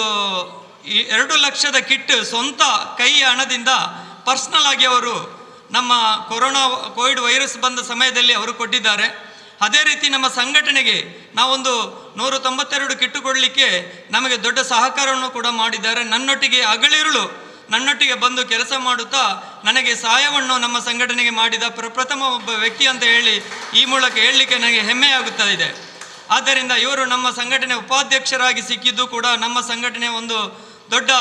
B: 2 ಲಕ್ಷದ ಕಿಟ್ ಸ್ವಂತ ಕೈಯ ಹಣದಿಂದ ಪರ್ಸ್ನಲ್ ಆಗಿ ಅವರು ನಮ್ಮ ಕೋವಿಡ್ ವೈರಸ್ ಬಂದ ಸಮಯದಲ್ಲಿ ಅವರು ಕೊಟ್ಟಿದ್ದಾರೆ. ಅದೇ ರೀತಿ ನಮ್ಮ ಸಂಘಟನೆಗೆ ನಾವೊಂದು 192 ಕಿಟ್ಟು ಕೊಡಲಿಕ್ಕೆ ನಮಗೆ ದೊಡ್ಡ ಸಹಕಾರವನ್ನು ಕೂಡ ಮಾಡಿದ್ದಾರೆ. ನನ್ನೊಟ್ಟಿಗೆ ಹಗಲಿರುಳು ನನ್ನೊಟ್ಟಿಗೆ ಬಂದು ಕೆಲಸ ಮಾಡುತ್ತಾ ನನಗೆ ಸಹಾಯವನ್ನು ನಮ್ಮ ಸಂಘಟನೆಗೆ ಮಾಡಿದ ಪ್ರಪ್ರಥಮ ಒಬ್ಬ ವ್ಯಕ್ತಿ ಅಂತ ಹೇಳಿ ಈ ಮೂಲಕ ಹೇಳಲಿಕ್ಕೆ ನನಗೆ ಹೆಮ್ಮೆಯಾಗುತ್ತಾ ಇದೆ. ಆದ್ದರಿಂದ ಇವರು ನಮ್ಮ ಸಂಘಟನೆ ಉಪಾಧ್ಯಕ್ಷರಾಗಿ ಸಿಕ್ಕಿದ್ದು ಕೂಡ ನಮ್ಮ ಸಂಘಟನೆ ಒಂದು ದೊಡ್ಡ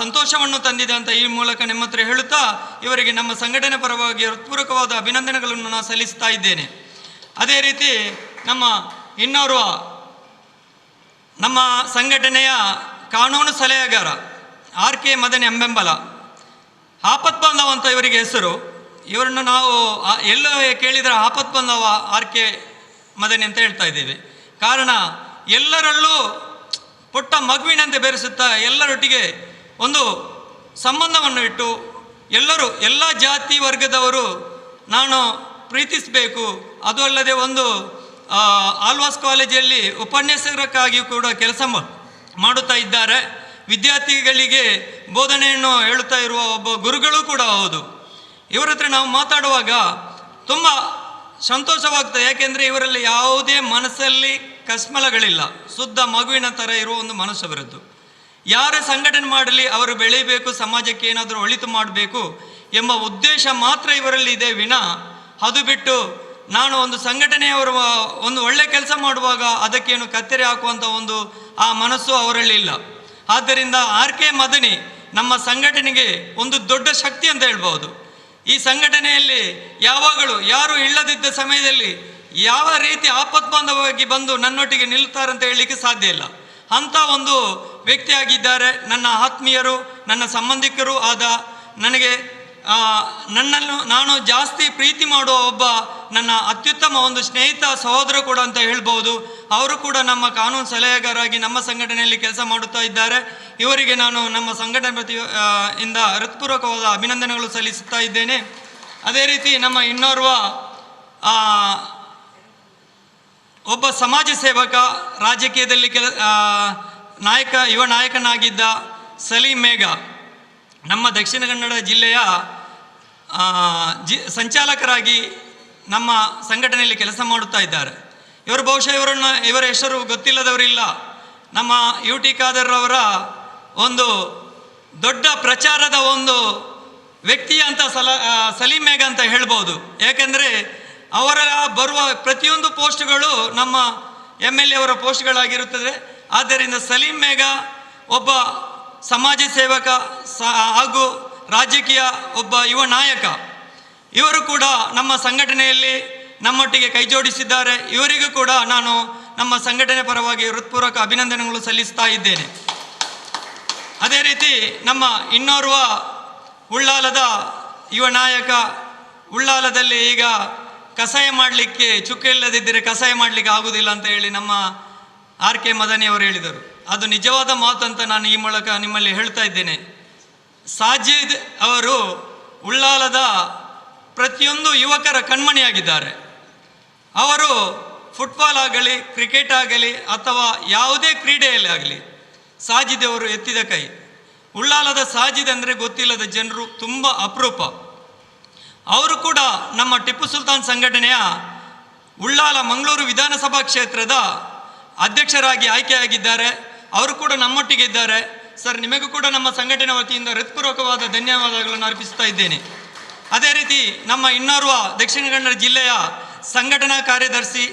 B: ಸಂತೋಷವನ್ನು ತಂದಿದೆ ಅಂತ ಈ ಮೂಲಕ ನಿಮ್ಮ ಹತ್ರ ಹೇಳುತ್ತಾ ಇವರಿಗೆ ನಮ್ಮ ಸಂಘಟನೆ ಪರವಾಗಿ ಹೃತ್ಪೂರ್ವಕವಾದ ಅಭಿನಂದನೆಗಳನ್ನು ನಾನು ಸಲ್ಲಿಸ್ತಾ ಇದ್ದೇನೆ. ಅದೇ ರೀತಿ ಇನ್ನೋರ್ವ ನಮ್ಮ ಸಂಘಟನೆಯ ಕಾನೂನು ಸಲಹೆಗಾರ RK ಮದನಿ ಅಂಬೆಂಬಲ, ಆಪತ್ ಬಾಂಧವ ಅಂತ ಇವರಿಗೆ ಹೆಸರು. ಇವರನ್ನು ನಾವು ಎಲ್ಲೋ ಕೇಳಿದರೆ ಆಪತ್ ಬಾಂಧವ RK ಮದನಿ ಅಂತ ಹೇಳ್ತಾ ಇದ್ದೇವೆ. ಕಾರಣ ಎಲ್ಲರಲ್ಲೂ ಪುಟ್ಟ ಮಗುವಿನಂತೆ ಬೆರೆಸುತ್ತಾ ಎಲ್ಲರೊಟ್ಟಿಗೆ ಒಂದು ಸಂಬಂಧವನ್ನು ಇಟ್ಟು ಎಲ್ಲ ಜಾತಿ ವರ್ಗದವರು ನಾನು ಪ್ರೀತಿಸಬೇಕು. ಅದು ಅಲ್ಲದೆ ಒಂದು ಆಳ್ವಾಸ್ ಕಾಲೇಜಲ್ಲಿ ಉಪನ್ಯಾಸಕರಾಗಿ ಕೂಡ ಕೆಲಸ ಮಾಡುತ್ತಾ ಇದ್ದಾರೆ. ವಿದ್ಯಾರ್ಥಿಗಳಿಗೆ ಬೋಧನೆಯನ್ನು ಹೇಳುತ್ತಾ ಇರುವ ಒಬ್ಬ ಗುರುಗಳು ಕೂಡ ಹೌದು. ಇವರ ಹತ್ರ ನಾವು ಮಾತಾಡುವಾಗ ತುಂಬ ಸಂತೋಷವಾಗ್ತದೆ. ಯಾಕೆಂದರೆ ಇವರಲ್ಲಿ ಯಾವುದೇ ಮನಸ್ಸಲ್ಲಿ ಕಸ್ಮಲಗಳಿಲ್ಲ, ಶುದ್ಧ ಮಗುವಿನ ಥರ ಇರುವ ಒಂದು ಮನಸ್ಸು ಅವರದ್ದು. ಯಾರ ಸಂಘಟನೆ ಮಾಡಲಿ ಅವರು ಬೆಳೀಬೇಕು, ಸಮಾಜಕ್ಕೆ ಏನಾದರೂ ಒಳಿತು ಮಾಡಬೇಕು ಎಂಬ ಉದ್ದೇಶ ಮಾತ್ರ ಇವರಲ್ಲಿ ಇದೆ ವಿನ ಅದು ಬಿಟ್ಟು ನಾನು ಒಂದು ಸಂಘಟನೆಯವರು ಒಂದು ಒಳ್ಳೆ ಕೆಲಸ ಮಾಡುವಾಗ ಅದಕ್ಕೇನು ಕತ್ತರಿ ಹಾಕುವಂಥ ಒಂದು ಆ ಮನಸ್ಸು ಅವರಲ್ಲಿ ಇಲ್ಲ. ಆದ್ದರಿಂದ RK ಮದನಿ ನಮ್ಮ ಸಂಘಟನೆಗೆ ಒಂದು ದೊಡ್ಡ ಶಕ್ತಿ ಅಂತ ಹೇಳ್ಬೋದು. ಈ ಸಂಘಟನೆಯಲ್ಲಿ ಯಾವಾಗಲೂ ಯಾರು ಇಲ್ಲದಿದ್ದ ಸಮಯದಲ್ಲಿ ಯಾವ ರೀತಿ ಆಪತ್ಬಾಂಧವಾಗಿ ಬಂದು ನನ್ನೊಟ್ಟಿಗೆ ನಿಲ್ತಾರಂತ ಹೇಳಲಿಕ್ಕೆ ಸಾಧ್ಯ ಇಲ್ಲ. ಅಂಥ ಒಂದು ವ್ಯಕ್ತಿಯಾಗಿದ್ದಾರೆ. ನನ್ನ ಆತ್ಮೀಯರು, ನನ್ನ ಸಂಬಂಧಿಕರು ಆದ ನನಗೆ ನಾನು ಜಾಸ್ತಿ ಪ್ರೀತಿ ಮಾಡುವ ಒಬ್ಬ ನನ್ನ ಅತ್ಯುತ್ತಮ ಒಂದು ಸ್ನೇಹಿತ ಸಹೋದರ ಕೂಡ ಅಂತ ಹೇಳ್ಬೋದು. ಅವರು ಕೂಡ ನಮ್ಮ ಕಾನೂನು ಸಲಹೆಗಾರರಾಗಿ ನಮ್ಮ ಸಂಘಟನೆಯಲ್ಲಿ ಕೆಲಸ ಮಾಡುತ್ತಾ ಇದ್ದಾರೆ. ಇವರಿಗೆ ನಾನು ನಮ್ಮ ಸಂಘಟನೆ ಇಂದ ಹೃತ್ಪೂರ್ವಕವಾದ ಅಭಿನಂದನೆಗಳು ಸಲ್ಲಿಸುತ್ತಾ ಇದ್ದೇನೆ. ಅದೇ ರೀತಿ ನಮ್ಮ ಇನ್ನೋರ್ವ ಒಬ್ಬ ಸಮಾಜ ಸೇವಕ, ರಾಜಕೀಯದಲ್ಲಿ ಯುವ ನಾಯಕನಾಗಿದ್ದ ಸಲೀಂ ಮೇಘ ನಮ್ಮ ದಕ್ಷಿಣ ಕನ್ನಡ ಜಿಲ್ಲೆಯ ಸಂಚಾಲಕರಾಗಿ ನಮ್ಮ ಸಂಘಟನೆಯಲ್ಲಿ ಕೆಲಸ ಮಾಡುತ್ತಾ ಇದ್ದಾರೆ. ಇವರು ಬಹುಶಃ ಇವರ ಹೆಸರು ಗೊತ್ತಿಲ್ಲದವರಿಲ್ಲ. ನಮ್ಮ ಯು ಟಿ ಖಾದರ್ ಅವರ ಒಂದು ದೊಡ್ಡ ಪ್ರಚಾರದ ಒಂದು ವ್ಯಕ್ತಿ ಅಂತ ಸಲೀಂ ಮೇಘ ಅಂತ ಹೇಳ್ಬೋದು. ಯಾಕೆಂದರೆ ಅವರ ಬರುವ ಪ್ರತಿಯೊಂದು ಪೋಸ್ಟ್ಗಳು ನಮ್ಮ MLA ಅವರ ಪೋಸ್ಟ್ಗಳಾಗಿರುತ್ತದೆ. ಆದ್ದರಿಂದ ಸಲೀಂ ಮೇಘ ಒಬ್ಬ ಸಮಾಜ ಸೇವಕ ಹಾಗೂ ರಾಜಕೀಯ ಒಬ್ಬ ಯುವ ನಾಯಕ. ಇವರು ಕೂಡ ನಮ್ಮ ಸಂಘಟನೆಯಲ್ಲಿ ನಮ್ಮೊಟ್ಟಿಗೆ ಕೈ ಜೋಡಿಸಿದ್ದಾರೆ. ಇವರಿಗೂ ಕೂಡ ನಾನು ನಮ್ಮ ಸಂಘಟನೆ ಪರವಾಗಿ ಹೃತ್ಪೂರ್ವಕ ಅಭಿನಂದನೆಗಳು ಸಲ್ಲಿಸ್ತಾ ಇದ್ದೇನೆ. ಅದೇ ರೀತಿ ನಮ್ಮ ಇನ್ನೋರ್ವ ಉಳ್ಳಾಲದ ಯುವ ನಾಯಕ, ಉಳ್ಳಾಲದಲ್ಲಿ ಈಗ ಕಷಾಯ ಮಾಡಲಿಕ್ಕೆ ಚುಕ್ಕೆ ಇಲ್ಲದಿದ್ದರೆ ಕಷಾಯ ಮಾಡಲಿಕ್ಕೆ ಆಗುವುದಿಲ್ಲ ಅಂತ ಹೇಳಿ ನಮ್ಮ RK ಮದನಿ ಅವರು ಹೇಳಿದರು. ಅದು ನಿಜವಾದ ಮಾತು ಅಂತ ನಾನು ಈ ಮೂಲಕ ನಿಮ್ಮಲ್ಲಿ ಹೇಳ್ತಾ ಇದ್ದೇನೆ. ಸಾಜಿದ್ ಅವರು ಉಳ್ಳಾಲದ ಪ್ರತಿಯೊಂದು ಯುವಕರ ಕಣ್ಮಣಿಯಾಗಿದ್ದಾರೆ. ಅವರು ಫುಟ್ಬಾಲ್ ಆಗಲಿ, ಕ್ರಿಕೆಟ್ ಆಗಲಿ ಅಥವಾ ಯಾವುದೇ ಕ್ರೀಡೆಯಲ್ಲಿ ಆಗಲಿ ಸಾಜಿದ್ ಅವರು ಎತ್ತಿದ ಕೈ. ಉಳ್ಳಾಲದ ಸಾಜಿದ್ ಅಂದರೆ ಗೊತ್ತಿಲ್ಲದ ಜನರು ತುಂಬ ಅಪರೂಪ. ಅವರು ಕೂಡ ನಮ್ಮ ಟಿಪ್ಪು ಸುಲ್ತಾನ್ ಸಂಘಟನೆಯ ಉಳ್ಳಾಲ ಮಂಗಳೂರು ವಿಧಾನಸಭಾ ಕ್ಷೇತ್ರದ ಅಧ್ಯಕ್ಷರಾಗಿ ಆಯ್ಕೆಯಾಗಿದ್ದಾರೆ. ಅವರು ಕೂಡ ನಮ್ಮೊಟ್ಟಿಗೆ ಇದ್ದಾರೆ. ಸರ್, ನಿಮಗೂ ಕೂಡ ನಮ್ಮ ಸಂಘಟನೆ ವತಿಯಿಂದ ಹೃತ್ಪೂರ್ವಕವಾದ ಧನ್ಯವಾದಗಳನ್ನು ಅರ್ಪಿಸ್ತಾ ಇದ್ದೇನೆ. ಅದೇ ರೀತಿ ನಮ್ಮ ಇನ್ನೋರ್ವ ದಕ್ಷಿಣ ಕನ್ನಡ ಜಿಲ್ಲೆಯ ಸಂಘಟನಾ ಕಾರ್ಯದರ್ಶಿ,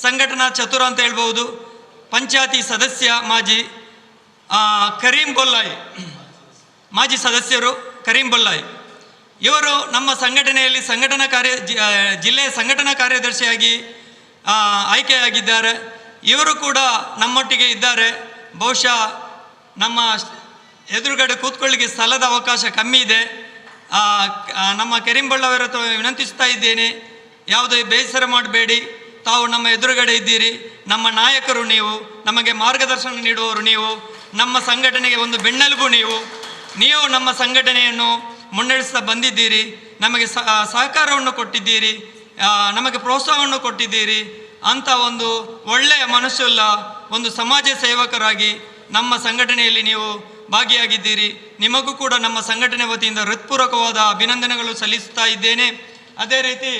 B: ಸಂಘಟನಾ ಚತುರ ಅಂತ ಹೇಳ್ಬೋದು, ಪಂಚಾಯತಿ ಸದಸ್ಯ ಮಾಜಿ ಕರೀಂ ಬೊಲ್ಲಾಯಿ, ಮಾಜಿ ಸದಸ್ಯರು ಕರೀಂ ಬೊಲ್ಲಾಯಿ. ಇವರು ನಮ್ಮ ಸಂಘಟನೆಯಲ್ಲಿ ಜಿಲ್ಲೆಯ ಸಂಘಟನಾ ಕಾರ್ಯದರ್ಶಿಯಾಗಿ ಆಯ್ಕೆಯಾಗಿದ್ದಾರೆ. ಇವರು ಕೂಡ ನಮ್ಮೊಟ್ಟಿಗೆ ಇದ್ದಾರೆ. ಬಹುಶಃ ನಮ್ಮ ಎದುರುಗಡೆ ಕೂತ್ಕೊಳ್ಳಿಕ್ಕೆ ಸ್ಥಳದ ಅವಕಾಶ ಕಮ್ಮಿ ಇದೆ. ನಮ್ಮ ಕರೀಂಬಳ್ಳವರ ಹತ್ರ ವಿನಂತಿಸ್ತಾ ಇದ್ದೇನೆ, ಯಾವುದೇ ಬೇಸರ ಮಾಡಬೇಡಿ. ತಾವು ನಮ್ಮ ಎದುರುಗಡೆ ಇದ್ದೀರಿ, ನಮ್ಮ ನಾಯಕರು ನೀವು, ನಮಗೆ ಮಾರ್ಗದರ್ಶನ ನೀಡುವವರು ನೀವು, ನಮ್ಮ ಸಂಘಟನೆಗೆ ಒಂದು ಬೆನ್ನೆಲುಬು ನೀವು ನಮ್ಮ ಸಂಘಟನೆಯನ್ನು ಮುನ್ನಡೆಸ್ತಾ ಬಂದಿದ್ದೀರಿ. ನಮಗೆ ಸಹಕಾರವನ್ನು ಕೊಟ್ಟಿದ್ದೀರಿ, ನಮಗೆ ಪ್ರೋತ್ಸಾಹವನ್ನು ಕೊಟ್ಟಿದ್ದೀರಿ ಅಂತ ಒಂದು ಒಳ್ಳೆಯ ಮನಸ್ಸುಳ್ಳ ಒಂದು ಸಮಾಜ ಸೇವಕರಾಗಿ ನಮ್ಮ ಸಂಘಟನೆಯಲ್ಲಿ ನೀವು ಭಾಗಿಯಾಗಿದ್ದೀರಿ. ನಿಮಗೂ ಕೂಡ ನಮ್ಮ ಸಂಘಟನೆ ವತಿಯಿಂದ ಹೃತ್ಪೂರ್ವಕವಾದ ಅಭಿನಂದನೆಗಳು ಸಲ್ಲಿಸ್ತಾ ಇದ್ದೇನೆ. ಅದೇ ರೀತಿ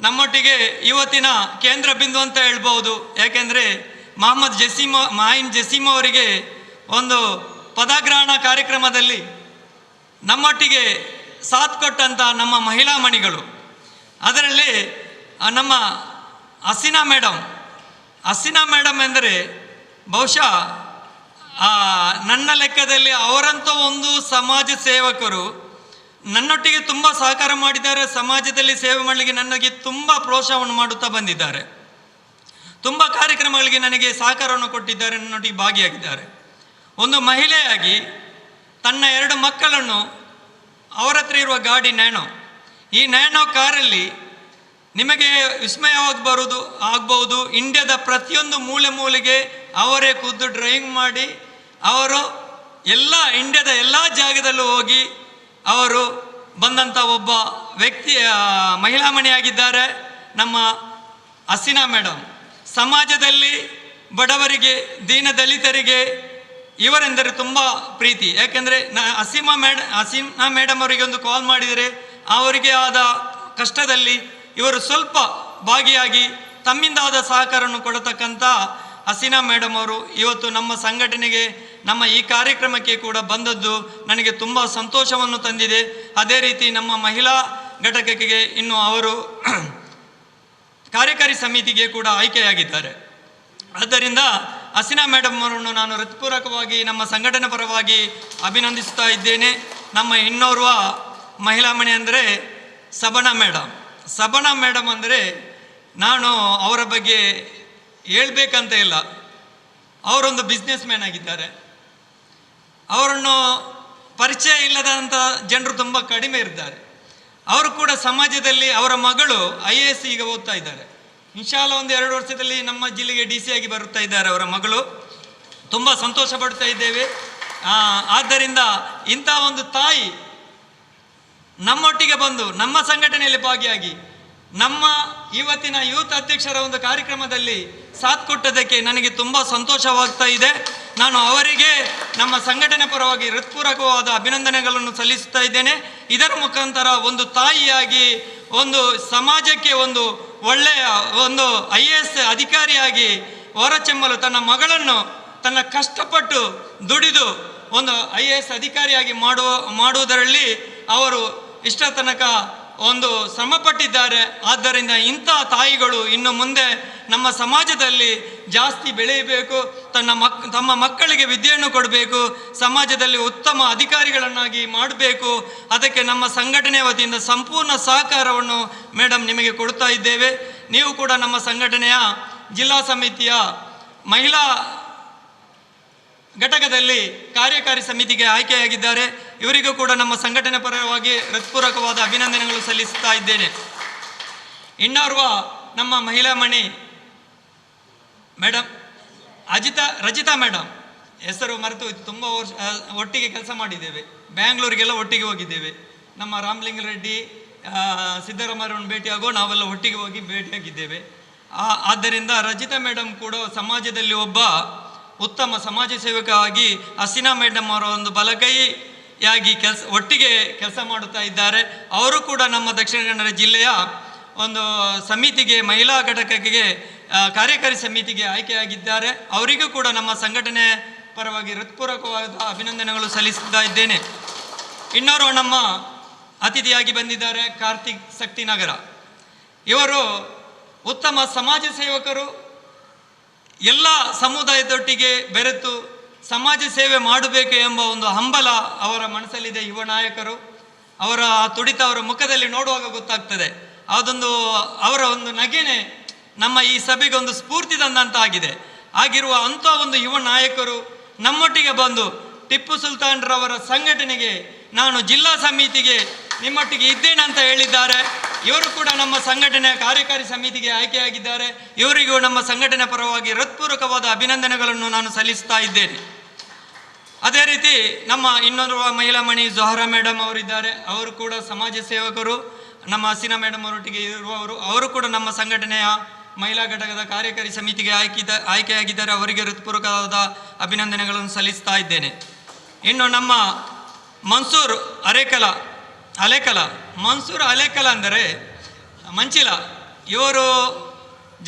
B: ನಮ್ಮೊಟ್ಟಿಗೆ ಇವತ್ತಿನ ಕೇಂದ್ರ ಬಿಂದು ಅಂತ ಹೇಳ್ಬೋದು. ಯಾಕೆಂದರೆ ಮಾಯಿನ್ ಜಸೀಮ್ ಅವರಿಗೆ ಒಂದು ಪದಗ್ರಹಣ ಕಾರ್ಯಕ್ರಮದಲ್ಲಿ ನಮ್ಮೊಟ್ಟಿಗೆ ಸಾಥ್ ಕೊಟ್ಟಂಥ ನಮ್ಮ ಮಹಿಳಾ ಮಣಿಗಳು, ಅದರಲ್ಲಿ ನಮ್ಮ ಹಸೀನಾ ಮೇಡಮ್ ಎಂದರೆ ಬಹುಶಃ ನನ್ನ ಲೆಕ್ಕದಲ್ಲಿ ಅವರಂಥ ಒಂದು ಸಮಾಜ ಸೇವಕರು ನನ್ನೊಟ್ಟಿಗೆ ತುಂಬ ಸಹಕಾರ ಮಾಡಿದ್ದಾರೆ. ಸಮಾಜದಲ್ಲಿ ಸೇವೆ ಮಾಡಲಿಕ್ಕೆ ನನಗೆ ತುಂಬ ಪ್ರೋತ್ಸಾಹವನ್ನು ಮಾಡುತ್ತಾ ಬಂದಿದ್ದಾರೆ. ತುಂಬ ಕಾರ್ಯಕ್ರಮಗಳಿಗೆ ನನಗೆ ಸಹಕಾರವನ್ನು ಕೊಟ್ಟಿದ್ದಾರೆ, ನನ್ನೊಟ್ಟಿಗೆ ಭಾಗಿಯಾಗಿದ್ದಾರೆ. ಒಂದು ಮಹಿಳೆಯಾಗಿ ತನ್ನ 2 ಮಕ್ಕಳನ್ನು, ಅವರ ಹತ್ರ ಇರುವ ಗಾಡಿ ಈ ನ್ಯಾನೋ ಕಾರಲ್ಲಿ ನಿಮಗೆ ಆಗ್ಬೋದು, ಇಂಡಿಯಾದ ಪ್ರತಿಯೊಂದು ಮೂಲೆಗೆ ಅವರೇ ಖುದ್ದು ಡ್ರೈವಿಂಗ್ ಮಾಡಿ ಅವರು ಇಂಡಿಯಾದ ಎಲ್ಲ ಜಾಗದಲ್ಲೂ ಹೋಗಿ ಅವರು ಬಂದಂಥ ಒಬ್ಬ ಮಹಿಳಾ ಮಣಿಯಾಗಿದ್ದಾರೆ ನಮ್ಮ ಹಸೀನಾ ಮೇಡಮ್. ಸಮಾಜದಲ್ಲಿ ಬಡವರಿಗೆ, ದೀನ ದಲಿತರಿಗೆ ಇವರೆಂದರೆ ತುಂಬ ಪ್ರೀತಿ. ಯಾಕೆಂದರೆ ಹಸೀನಾ ಮೇಡಮ್ ಅವರಿಗೆ ಒಂದು ಕಾಲ್ ಮಾಡಿದರೆ ಅವರಿಗೆ ಆದ ಕಷ್ಟದಲ್ಲಿ ಇವರು ಸ್ವಲ್ಪ ಭಾಗಿಯಾಗಿ ತಮ್ಮಿಂದಾದ ಸಹಕಾರವನ್ನು ಕೊಡತಕ್ಕಂಥ ಹಸೀನಾ ಮೇಡಮ್ ಅವರು ಇವತ್ತು ನಮ್ಮ ಸಂಘಟನೆಗೆ, ನಮ್ಮ ಈ ಕಾರ್ಯಕ್ರಮಕ್ಕೆ ಕೂಡ ಬಂದದ್ದು ನನಗೆ ತುಂಬ ಸಂತೋಷವನ್ನು ತಂದಿದೆ. ಅದೇ ರೀತಿ ನಮ್ಮ ಮಹಿಳಾ ಘಟಕಕ್ಕೆ ಇನ್ನು ಅವರು ಕಾರ್ಯಕಾರಿ ಸಮಿತಿಗೆ ಕೂಡ ಆಯ್ಕೆಯಾಗಿದ್ದಾರೆ. ಆದ್ದರಿಂದ ಹಸೀನಾ ಮೇಡಮ್ ಅವರನ್ನು ನಾನು ಹೃತ್ಪೂರ್ವಕವಾಗಿ ನಮ್ಮ ಸಂಘಟನೆ ಪರವಾಗಿ ಅಭಿನಂದಿಸ್ತಾ ಇದ್ದೇನೆ. ನಮ್ಮ ಇನ್ನೋರ್ವ ಮಹಿಳಾ ಮಣಿ ಅಂದರೆ ಸಬನಾ ಮೇಡಮ್ ಅಂದರೆ ನಾನು ಅವರ ಬಗ್ಗೆ ಹೇಳ್ಬೇಕಂತ ಇಲ್ಲ. ಅವರೊಂದು ಬಿಸ್ನೆಸ್ ಮ್ಯಾನ್ ಆಗಿದ್ದಾರೆ. ಅವರನ್ನು ಪರಿಚಯ ಇಲ್ಲದಂಥ ಜನರು ತುಂಬ ಕಡಿಮೆ ಇರ್ತಾರೆ. ಅವರು ಕೂಡ ಸಮಾಜದಲ್ಲಿ ಅವರ ಮಗಳು IAS ಈಗ ಓದ್ತಾ ಇದ್ದಾರೆ. ಇನ್ಶಾಲ್ಲ ಒಂದು 2 ವರ್ಷದಲ್ಲಿ ನಮ್ಮ ಜಿಲ್ಲೆಗೆ DC ಆಗಿ ಬರುತ್ತಾ ಇದ್ದಾರೆ ಅವರ ಮಗಳು. ತುಂಬ ಸಂತೋಷ ಪಡ್ತಾ ಇದ್ದೇವೆ. ಆದ್ದರಿಂದ ಇಂಥ ಒಂದು ತಾಯಿ ನಮ್ಮೊಟ್ಟಿಗೆ ಬಂದು ನಮ್ಮ ಸಂಘಟನೆಯಲ್ಲಿ ಭಾಗಿಯಾಗಿ ನಮ್ಮ ಇವತ್ತಿನ ಯೂತ್ ಅಧ್ಯಕ್ಷರ ಒಂದು ಕಾರ್ಯಕ್ರಮದಲ್ಲಿ ಸಾಥ್ ಕೊಟ್ಟದಕ್ಕೆ ನನಗೆ ತುಂಬ ಸಂತೋಷವಾಗ್ತಾ ಇದೆ. ನಾನು ಅವರಿಗೆ ನಮ್ಮ ಸಂಘಟನೆ ಪರವಾಗಿ ಹೃತ್ಪೂರ್ವಕವಾದ ಅಭಿನಂದನೆಗಳನ್ನು ಸಲ್ಲಿಸ್ತಾ ಇದ್ದೇನೆ. ಇದರ ಮುಖಾಂತರ ಒಂದು ತಾಯಿಯಾಗಿ ಒಂದು ಸಮಾಜಕ್ಕೆ ಒಂದು ಒಳ್ಳೆಯ ಒಂದು IAS ಅಧಿಕಾರಿಯಾಗಿ ಹೊರಚೆಮ್ಮಲು ತನ್ನ ಮಗಳನ್ನು ತನ್ನ ಕಷ್ಟಪಟ್ಟು ದುಡಿದು ಒಂದು IAS ಅಧಿಕಾರಿಯಾಗಿ ಮಾಡುವುದರಲ್ಲಿ ಅವರು ಇಷ್ಟ ತನಕ ಒಂದು ಶ್ರಮಪಟ್ಟಿದ್ದಾರೆ. ಆದ್ದರಿಂದ ಇಂಥ ತಾಯಿಗಳು ಇನ್ನು ಮುಂದೆ ನಮ್ಮ ಸಮಾಜದಲ್ಲಿ ಜಾಸ್ತಿ ಬೆಳೆಯಬೇಕು, ತಮ್ಮ ಮಕ್ಕಳಿಗೆ ವಿದ್ಯೆಯನ್ನು ಕೊಡಬೇಕು, ಸಮಾಜದಲ್ಲಿ ಉತ್ತಮ ಅಧಿಕಾರಿಗಳನ್ನಾಗಿ ಮಾಡಬೇಕು. ಅದಕ್ಕೆ ನಮ್ಮ ಸಂಘಟನೆಯ ವತಿಯಿಂದ ಸಂಪೂರ್ಣ ಸಹಕಾರವನ್ನು ಮೇಡಮ್ ನಿಮಗೆ ಕೊಡ್ತಾ ಇದ್ದೇವೆ. ನೀವು ಕೂಡ ನಮ್ಮ ಸಂಘಟನೆಯ ಜಿಲ್ಲಾ ಸಮಿತಿಯ ಮಹಿಳಾ ಘಟಕದಲ್ಲಿ ಕಾರ್ಯಕಾರಿ ಸಮಿತಿಗೆ ಆಯ್ಕೆಯಾಗಿದ್ದಾರೆ. ಇವರಿಗೂ ಕೂಡ ನಮ್ಮ ಸಂಘಟನೆ ಪರವಾಗಿ ಹೃತ್ಪೂರ್ವಕವಾದ ಅಭಿನಂದನೆಗಳು ಸಲ್ಲಿಸ್ತಾ ಇದ್ದೇನೆ. ಇನ್ನೋರ್ವ ನಮ್ಮ ಮಹಿಳಾ ಮಣಿ ಮೇಡಮ್ ರಜಿತಾ ಮೇಡಮ್, ಹೆಸರು ಮರೆತು ತುಂಬ ವರ್ಷ ಒಟ್ಟಿಗೆ ಕೆಲಸ ಮಾಡಿದ್ದೇವೆ. ಬ್ಯಾಂಗ್ಳೂರಿಗೆಲ್ಲ ಒಟ್ಟಿಗೆ ಹೋಗಿದ್ದೇವೆ. ನಮ್ಮ ರಾಮಲಿಂಗ ರೆಡ್ಡಿ ಸಿದ್ದರಾಮಯ್ಯರನ್ನು ಭೇಟಿಯಾಗೋ ನಾವೆಲ್ಲ ಒಟ್ಟಿಗೆ ಹೋಗಿ ಭೇಟಿಯಾಗಿದ್ದೇವೆ. ಆದ್ದರಿಂದ ರಜಿತಾ ಮೇಡಮ್ ಕೂಡ ಸಮಾಜದಲ್ಲಿ ಒಬ್ಬ ಉತ್ತಮ ಸಮಾಜ ಸೇವಕ ಆಗಿ ಹಸೀನಾ ಮೇಡಮ್ ಅವರ ಒಂದು ಬಲಗೈಯಾಗಿ ಒಟ್ಟಿಗೆ ಕೆಲಸ ಮಾಡುತ್ತಾ ಇದ್ದಾರೆ. ಅವರು ಕೂಡ ನಮ್ಮ ದಕ್ಷಿಣ ಕನ್ನಡ ಜಿಲ್ಲೆಯ ಒಂದು ಸಮಿತಿಗೆ ಮಹಿಳಾ ಘಟಕಕ್ಕೆ ಕಾರ್ಯಕಾರಿ ಸಮಿತಿಗೆ ಆಯ್ಕೆಯಾಗಿದ್ದಾರೆ. ಅವರಿಗೂ ಕೂಡ ನಮ್ಮ ಸಂಘಟನೆ ಪರವಾಗಿ ಹೃತ್ಪೂರ್ವಕವಾದ ಅಭಿನಂದನೆಗಳು ಸಲ್ಲಿಸ್ತಾ ಇದ್ದೇನೆ. ಇನ್ನೋರು ನಮ್ಮ ಅತಿಥಿಯಾಗಿ ಬಂದಿದ್ದಾರೆ ಕಾರ್ತಿಕ್ ಶಕ್ತಿನಗರ. ಇವರು ಉತ್ತಮ ಸಮಾಜ ಸೇವಕರು. ಎಲ್ಲ ಸಮುದಾಯದೊಟ್ಟಿಗೆ ಬೆರೆತು ಸಮಾಜ ಸೇವೆ ಮಾಡಬೇಕು ಎಂಬ ಒಂದು ಹಂಬಲ ಅವರ ಮನಸ್ಸಲ್ಲಿದೆ. ಯುವ ನಾಯಕರು ಅವರ ತುಡಿತ ಅವರ ಮುಖದಲ್ಲಿ ನೋಡುವಾಗ ಗೊತ್ತಾಗ್ತದೆ. ಅದೊಂದು ಅವರ ಒಂದು ನಗೆನೆ ನಮ್ಮ ಈ ಸಭೆಗೆ ಒಂದು ಸ್ಫೂರ್ತಿ ತಂದಂತಾಗಿದೆ. ಆಗಿರುವ ಅಂಥ ಒಂದು ಯುವ ನಾಯಕರು ನಮ್ಮೊಟ್ಟಿಗೆ ಬಂದು ಟಿಪ್ಪು ಸುಲ್ತಾನ್ರವರ ಸಂಘಟನೆಗೆ ನಾನು ಜಿಲ್ಲಾ ಸಮಿತಿಗೆ ನಿಮ್ಮೊಟ್ಟಿಗೆ ಇದ್ದೇನೆ ಅಂತ ಹೇಳಿದ್ದಾರೆ. ಇವರು ಕೂಡ ನಮ್ಮ ಸಂಘಟನೆಯ ಕಾರ್ಯಕಾರಿ ಸಮಿತಿಗೆ ಆಯ್ಕೆಯಾಗಿದ್ದಾರೆ. ಇವರಿಗೂ ನಮ್ಮ ಸಂಘಟನೆ ಪರವಾಗಿ ಹೃತ್ಪೂರ್ವಕವಾದ ಅಭಿನಂದನೆಗಳನ್ನು ನಾನು ಸಲ್ಲಿಸ್ತಾ ಇದ್ದೇನೆ. ಅದೇ ರೀತಿ ನಮ್ಮ ಇನ್ನೊಂದು ಮಹಿಳಾ ಮಣಿ ಜೊಹರಾ ಮೇಡಮ್ ಅವರಿದ್ದಾರೆ. ಅವರು ಕೂಡ ಸಮಾಜ ಸೇವಕರು. ನಮ್ಮ ಹಸೀನಾ ಮೇಡಮ್ ಅವರೊಟ್ಟಿಗೆ ಇರುವವರು. ಅವರು ಕೂಡ ನಮ್ಮ ಸಂಘಟನೆಯ ಮಹಿಳಾ ಘಟಕದ ಕಾರ್ಯಕಾರಿ ಸಮಿತಿಗೆ ಆಯ್ಕೆಯಾಗಿದ್ದಾರೆ. ಅವರಿಗೆ ಹೃತ್ಪೂರ್ವಕವಾದ ಅಭಿನಂದನೆಗಳನ್ನು ಸಲ್ಲಿಸ್ತಾ ಇದ್ದೇನೆ. ಇನ್ನು ನಮ್ಮ ಮನ್ಸೂರ್ ಅಲೇಕಲ ಅಂದರೆ ಮಂಚಿಲ, ಇವರು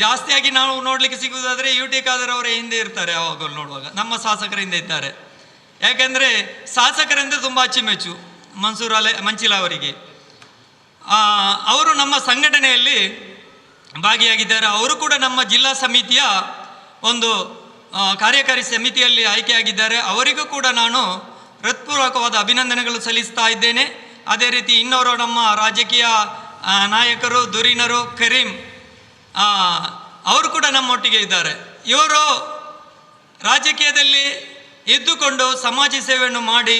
B: ಜಾಸ್ತಿಯಾಗಿ ನಾವು ನೋಡಲಿಕ್ಕೆ ಸಿಗುವುದಾದರೆ UT ಖಾದರ್ ಅವರೇ ಹಿಂದೆ ಇರ್ತಾರೆ. ಯಾವಾಗಲೂ ನೋಡುವಾಗ ನಮ್ಮ ಶಾಸಕರ ಹಿಂದೆ ಇದ್ದಾರೆ. ಯಾಕೆಂದರೆ ಶಾಸಕರೆಂದರೆ ತುಂಬ ಅಚ್ಚುಮೆಚ್ಚು ಮಂಚಿಲ ಅವರಿಗೆ. ಅವರು ನಮ್ಮ ಸಂಘಟನೆಯಲ್ಲಿ ಭಾಗಿಯಾಗಿದ್ದಾರೆ. ಅವರು ಕೂಡ ನಮ್ಮ ಜಿಲ್ಲಾ ಸಮಿತಿಯ ಒಂದು ಕಾರ್ಯಕಾರಿ ಸಮಿತಿಯಲ್ಲಿ ಆಯ್ಕೆಯಾಗಿದ್ದಾರೆ. ಅವರಿಗೂ ಕೂಡ ನಾನು ಹೃತ್ಪೂರ್ವಕವಾದ ಅಭಿನಂದನೆಗಳು ಸಲ್ಲಿಸ್ತಾ ಇದ್ದೇನೆ. ಅದೇ ರೀತಿ ಇನ್ನವರು ನಮ್ಮ ರಾಜಕೀಯ ನಾಯಕರು ಧುರೀಣರು ಕರೀಂ, ಅವರು ಕೂಡ ನಮ್ಮೊಟ್ಟಿಗೆ ಇದ್ದಾರೆ. ಇವರು ರಾಜಕೀಯದಲ್ಲಿ ಇದ್ದುಕೊಂಡು ಸಮಾಜ ಸೇವೆಯನ್ನು ಮಾಡಿ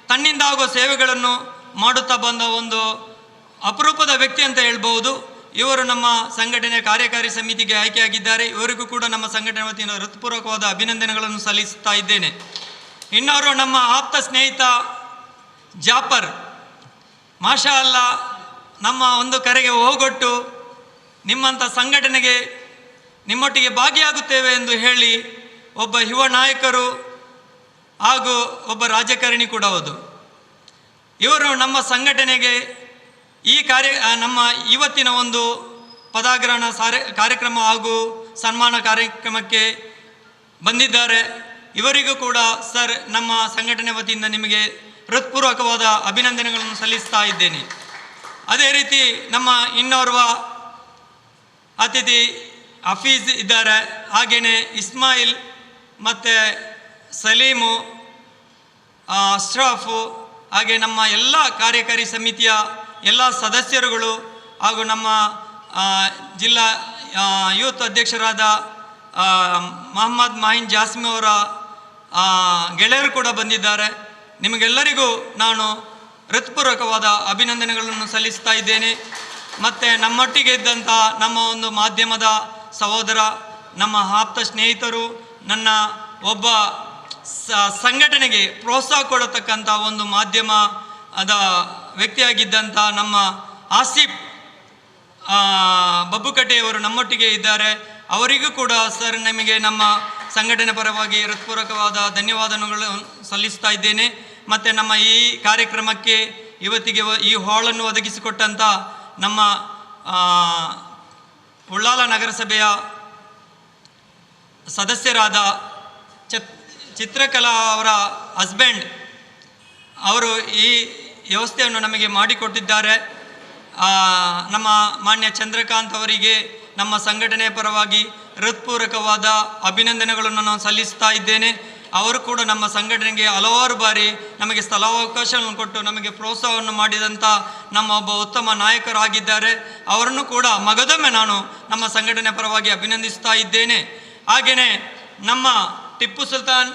B: ತನ್ನಿಂದ ಆಗೋ ಸೇವೆಗಳನ್ನು ಮಾಡುತ್ತಾ ಬಂದ ಒಂದು ಅಪರೂಪದ ವ್ಯಕ್ತಿ ಅಂತ ಹೇಳ್ಬೋದು. ಇವರು ನಮ್ಮ ಸಂಘಟನೆಯ ಕಾರ್ಯಕಾರಿ ಸಮಿತಿಗೆ ಆಯ್ಕೆಯಾಗಿದ್ದಾರೆ. ಇವರಿಗೂ ಕೂಡ ನಮ್ಮ ಸಂಘಟನೆ ವತಿಯಿಂದ ಹೃತ್ಪೂರ್ವಕವಾದ ಅಭಿನಂದನೆಗಳನ್ನು ಸಲ್ಲಿಸ್ತಾ ಇದ್ದೇನೆ. ಇನ್ನವರು ನಮ್ಮ ಆಪ್ತ ಸ್ನೇಹಿತ ಜಾಫರ್, ಮಾಷಾ ಅಲ್ಲ, ನಮ್ಮ ಒಂದು ಕರೆಗೆ ಹೋಗೊಟ್ಟು ನಿಮ್ಮಂಥ ಸಂಘಟನೆಗೆ ನಿಮ್ಮೊಟ್ಟಿಗೆ ಭಾಗಿಯಾಗುತ್ತೇವೆ ಎಂದು ಹೇಳಿ ಒಬ್ಬ ಯುವ ನಾಯಕರು ಹಾಗೂ ಒಬ್ಬ ರಾಜಕಾರಣಿ ಕೂಡ ಹೌದು. ಇವರು ನಮ್ಮ ಸಂಘಟನೆಗೆ ಈ ನಮ್ಮ ಇವತ್ತಿನ ಒಂದು ಪದಾಗ್ರಹಣ ಕಾರ್ಯಕ್ರಮ ಹಾಗೂ ಸನ್ಮಾನ ಕಾರ್ಯಕ್ರಮಕ್ಕೆ ಬಂದಿದ್ದಾರೆ. ಇವರಿಗೂ ಕೂಡ ಸರ್ ನಮ್ಮ ಸಂಘಟನೆ ವತಿಯಿಂದ ನಿಮಗೆ ಹೃತ್ಪೂರ್ವಕವಾದ ಅಭಿನಂದನೆಗಳನ್ನು ಸಲ್ಲಿಸ್ತಾ ಇದ್ದೇನೆ. ಅದೇ ರೀತಿ ನಮ್ಮ ಇನ್ನೋರ್ವ ಅತಿಥಿ ಹಫೀಜ್ ಇದ್ದಾರೆ. ಹಾಗೆಯೇ ಇಸ್ಮಾಯಿಲ್ ಮತ್ತು ಸಲೀಮು, ಅಶ್ರಫು, ಹಾಗೆ ನಮ್ಮ ಎಲ್ಲ ಕಾರ್ಯಕಾರಿ ಸಮಿತಿಯ ಎಲ್ಲ ಸದಸ್ಯರುಗಳು ಹಾಗೂ ನಮ್ಮ ಜಿಲ್ಲಾ ಯೂತ್ ಅಧ್ಯಕ್ಷರಾದ ಮೊಹಮ್ಮದ್ ಮಾಹಿನ್ ಜಾಸ್ಮಿ ಅವರ ಗೆಳೆಯರು ಕೂಡ ಬಂದಿದ್ದಾರೆ. ನಿಮಗೆಲ್ಲರಿಗೂ ನಾನು ಹೃತ್ಪೂರ್ವಕವಾದ ಅಭಿನಂದನೆಗಳನ್ನು ಸಲ್ಲಿಸ್ತಾ ಇದ್ದೇನೆ. ಮತ್ತು ನಮ್ಮೊಟ್ಟಿಗೆ ಇದ್ದಂಥ ನಮ್ಮ ಒಂದು ಮಾಧ್ಯಮದ ಸಹೋದರ, ನಮ್ಮ ಆಪ್ತ ಸ್ನೇಹಿತರು, ನನ್ನ ಒಬ್ಬ ಸಂಘಟನೆಗೆ ಪ್ರೋತ್ಸಾಹ ಕೊಡತಕ್ಕಂಥ ಒಂದು ಮಾಧ್ಯಮದ ವ್ಯಕ್ತಿಯಾಗಿದ್ದಂಥ ನಮ್ಮ ಆಸಿಫ್ ಬಬ್ಬುಕಟ್ಟೆಯವರು ನಮ್ಮೊಟ್ಟಿಗೆ ಇದ್ದಾರೆ. ಅವರಿಗೂ ಕೂಡ ಸರ್ ನಿಮಗೆ ನಮ್ಮ ಸಂಘಟನೆ ಪರವಾಗಿ ಹೃತ್ಪೂರ್ವಕವಾದ ಧನ್ಯವಾದಗಳು ಸಲ್ಲಿಸ್ತಾ ಇದ್ದೇನೆ. ಮತ್ತು ನಮ್ಮ ಈ ಕಾರ್ಯಕ್ರಮಕ್ಕೆ ಇವತ್ತಿಗೆ ಈ ಹಾಲನ್ನು ಒದಗಿಸಿಕೊಟ್ಟಂಥ ನಮ್ಮ ಉಳ್ಳಾಲ ನಗರಸಭೆಯ ಸದಸ್ಯರಾದ ಚಿತ್ರಕಲಾ ಅವರ ಹಸ್ಬೆಂಡ್ ಅವರು ಈ ವ್ಯವಸ್ಥೆಯನ್ನು ನಮಗೆ ಮಾಡಿಕೊಟ್ಟಿದ್ದಾರೆ. ನಮ್ಮ ಮಾನ್ಯ ಚಂದ್ರಕಾಂತ್ ಅವರಿಗೆ ನಮ್ಮ ಸಂಘಟನೆಯ ಪರವಾಗಿ ಹೃತ್ಪೂರ್ವಕವಾದ ಅಭಿನಂದನೆಗಳನ್ನು ನಾನು ಸಲ್ಲಿಸ್ತಾ ಇದ್ದೇನೆ. ಅವರು ಕೂಡ ನಮ್ಮ ಸಂಘಟನೆಗೆ ಹಲವಾರು ಬಾರಿ ನಮಗೆ ಸ್ಥಳಾವಕಾಶವನ್ನು ಕೊಟ್ಟು ನಮಗೆ ಪ್ರೋತ್ಸಾಹವನ್ನು ಮಾಡಿದಂಥ ನಮ್ಮ ಒಬ್ಬ ಉತ್ತಮ ನಾಯಕರಾಗಿದ್ದಾರೆ. ಅವರನ್ನು ಕೂಡ ಮಗದೊಮ್ಮೆ ನಾನು ನಮ್ಮ ಸಂಘಟನೆ ಪರವಾಗಿ ಅಭಿನಂದಿಸ್ತಾ ಇದ್ದೇನೆ. ಹಾಗೆಯೇ ನಮ್ಮ ಟಿಪ್ಪು ಸುಲ್ತಾನ್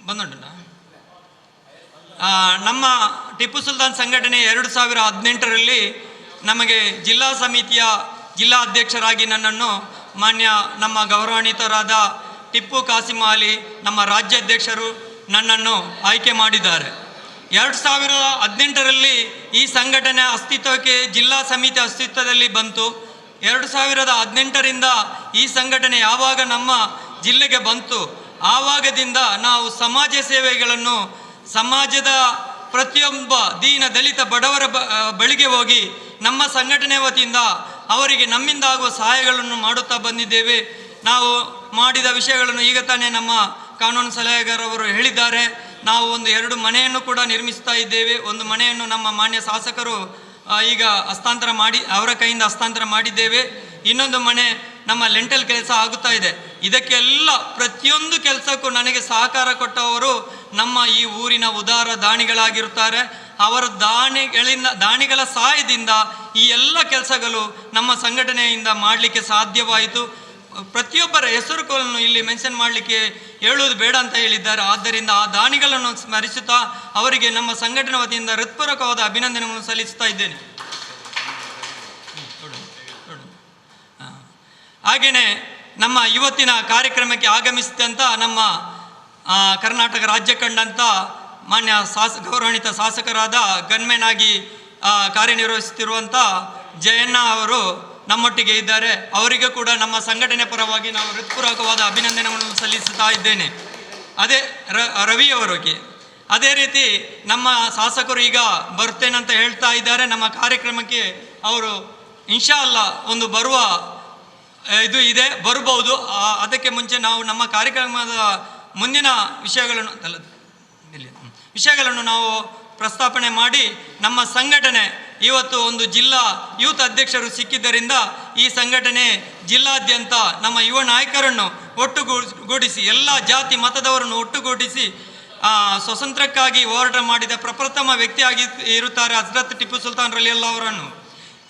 B: ಬಂದುಂಟ ನಮ್ಮ ಟಿಪ್ಪು ಸುಲ್ತಾನ್ ಸಂಘಟನೆ 2018ರಲ್ಲಿ ನಮಗೆ ಜಿಲ್ಲಾ ಸಮಿತಿಯ ಜಿಲ್ಲಾ ಅಧ್ಯಕ್ಷರಾಗಿ ನನ್ನನ್ನು ಮಾನ್ಯ ನಮ್ಮ ಗೌರವಾನ್ವಿತರಾದ ಟಿಪ್ಪು ಕಾಸಿಂ ಅಲಿ ನಮ್ಮ ರಾಜ್ಯಾಧ್ಯಕ್ಷರು ನನ್ನನ್ನು ಆಯ್ಕೆ ಮಾಡಿದ್ದಾರೆ. 2018ರಲ್ಲಿ ಈ ಸಂಘಟನೆ ಅಸ್ತಿತ್ವಕ್ಕೆ ಜಿಲ್ಲಾ ಸಮಿತಿ ಅಸ್ತಿತ್ವದಲ್ಲಿ ಬಂತು. 2018ರಿಂದ ಈ ಸಂಘಟನೆ ಯಾವಾಗ ನಮ್ಮ ಜಿಲ್ಲೆಗೆ ಬಂತು ಆವಾಗದಿಂದ ನಾವು ಸಮಾಜ ಸೇವೆಗಳನ್ನು ಸಮಾಜದ ಪ್ರತಿಯೊಬ್ಬ ದೀನ ದಲಿತ ಬಡವರ ಬಳಿಗೆ ಹೋಗಿ ನಮ್ಮ ಸಂಘಟನೆ ವತಿಯಿಂದ ಅವರಿಗೆ ನಮ್ಮಿಂದ ಆಗುವ ಸಹಾಯಗಳನ್ನು ಮಾಡುತ್ತಾ ಬಂದಿದ್ದೇವೆ. ನಾವು ಮಾಡಿದ ವಿಷಯಗಳನ್ನು ಈಗ ತಾನೇ ನಮ್ಮ ಕಾನೂನು ಸಲಹೆಗಾರವರು ಹೇಳಿದ್ದಾರೆ. ನಾವು ಒಂದು 2 ಮನೆಯನ್ನು ಕೂಡ ನಿರ್ಮಿಸ್ತಾ ಇದ್ದೇವೆ. ಒಂದು ಮನೆಯನ್ನು ನಮ್ಮ ಮಾನ್ಯ ಶಾಸಕರು ಈಗ ಹಸ್ತಾಂತರ ಮಾಡಿ ಅವರ ಕೈಯಿಂದ ಹಸ್ತಾಂತರ ಮಾಡಿದ್ದೇವೆ. ಇನ್ನೊಂದು ಮನೆ ನಮ್ಮ ಲೆಂಟಲ್ ಕೆಲಸ ಆಗುತ್ತಾ ಇದೆ. ಇದಕ್ಕೆಲ್ಲ ಪ್ರತಿಯೊಂದು ಕೆಲಸಕ್ಕೂ ನನಗೆ ಸಹಕಾರ ಕೊಟ್ಟವರು ನಮ್ಮ ಈ ಊರಿನ ಉದಾರ ದಾನಿಗಳಾಗಿರುತ್ತಾರೆ. ಅವರ ದಾನಿಗಳ ಸಹಾಯದಿಂದ ಈ ಎಲ್ಲ ಕೆಲಸಗಳು ನಮ್ಮ ಸಂಘಟನೆಯಿಂದ ಮಾಡಲಿಕ್ಕೆ ಸಾಧ್ಯವಾಯಿತು. ಪ್ರತಿಯೊಬ್ಬರ ಹೆಸರುಗಳನ್ನು ಇಲ್ಲಿ ಮೆನ್ಷನ್ ಮಾಡಲಿಕ್ಕೆ ಹೇಳುವುದು ಬೇಡ ಅಂತ ಹೇಳಿದ್ದಾರೆ. ಆದ್ದರಿಂದ ಆ ದಾನಿಗಳನ್ನು ಸ್ಮರಿಸುತ್ತಾ ಅವರಿಗೆ ನಮ್ಮ ಸಂಘಟನೆ ವತಿಯಿಂದ ಹೃತ್ಪೂರ್ವಕವಾದ ಅಭಿನಂದನೆಗಳನ್ನು ಸಲ್ಲಿಸ್ತಾ ಇದ್ದೇನೆ. ಹಾಗೆಯೇ ನಮ್ಮ ಇವತ್ತಿನ ಕಾರ್ಯಕ್ರಮಕ್ಕೆ ಆಗಮಿಸಿದಂಥ ನಮ್ಮ ಕರ್ನಾಟಕ ರಾಜ್ಯ ಕಂಡಂಥ ಮಾನ್ಯ ಗೌರವಾನ್ವಿತ ಶಾಸಕರಾದ ಗನ್ಮೆನ್ ಆಗಿ ಕಾರ್ಯನಿರ್ವಹಿಸುತ್ತಿರುವಂಥ ಜಯಣ್ಣ ಅವರು ನಮ್ಮೊಟ್ಟಿಗೆ ಇದ್ದಾರೆ. ಅವರಿಗೂ ಕೂಡ ನಮ್ಮ ಸಂಘಟನೆ ಪರವಾಗಿ ನಾವು ಹೃತ್ಪೂರ್ವಕವಾದ ಅಭಿನಂದನೆಗಳನ್ನು ಸಲ್ಲಿಸುತ್ತಾ ಇದ್ದೇನೆ. ಅದೇ ರವಿಯವರಿಗೆ ಅದೇ ರೀತಿ ನಮ್ಮ ಶಾಸಕರು ಈಗ ಬರ್ತೇನಂತ ಹೇಳ್ತಾ ಇದ್ದಾರೆ. ನಮ್ಮ ಕಾರ್ಯಕ್ರಮಕ್ಕೆ ಅವರು ಇನ್ಶಾ ಅಲ್ಲಾ ಒಂದು ಬರುವ ಇದು ಇದೆ, ಬರ್ಬೋದು. ಅದಕ್ಕೆ ಮುಂಚೆ ನಾವು ನಮ್ಮ ಕಾರ್ಯಕ್ರಮದ ಮುಂದಿನ ವಿಷಯಗಳನ್ನು ನಾವು ಪ್ರಸ್ತಾಪನೆ ಮಾಡಿ ನಮ್ಮ ಸಂಘಟನೆ ಇವತ್ತು ಒಂದು ಜಿಲ್ಲಾ ಯೂತ್ ಅಧ್ಯಕ್ಷರು ಸಿಕ್ಕಿದ್ದರಿಂದ ಈ ಸಂಘಟನೆ ಜಿಲ್ಲಾದ್ಯಂತ ನಮ್ಮ ಯುವ ನಾಯಕರನ್ನು ಒಟ್ಟುಗೂಡಿಸಿ ಎಲ್ಲ ಜಾತಿ ಮತದವರನ್ನು ಒಟ್ಟುಗೂಡಿಸಿ ಸ್ವಾತಂತ್ರ್ಯಕ್ಕಾಗಿ ಹೋರಾಟ ಮಾಡಿದ ಪ್ರಪ್ರಥಮ ವ್ಯಕ್ತಿಯಾಗಿ ಇರುತ್ತಾರೆ ಹಜರತ್ ಟಿಪ್ಪು ಸುಲ್ತಾನ್ ರಲಿಯಲ್ಲಾಹು ಅವರನ್ನು.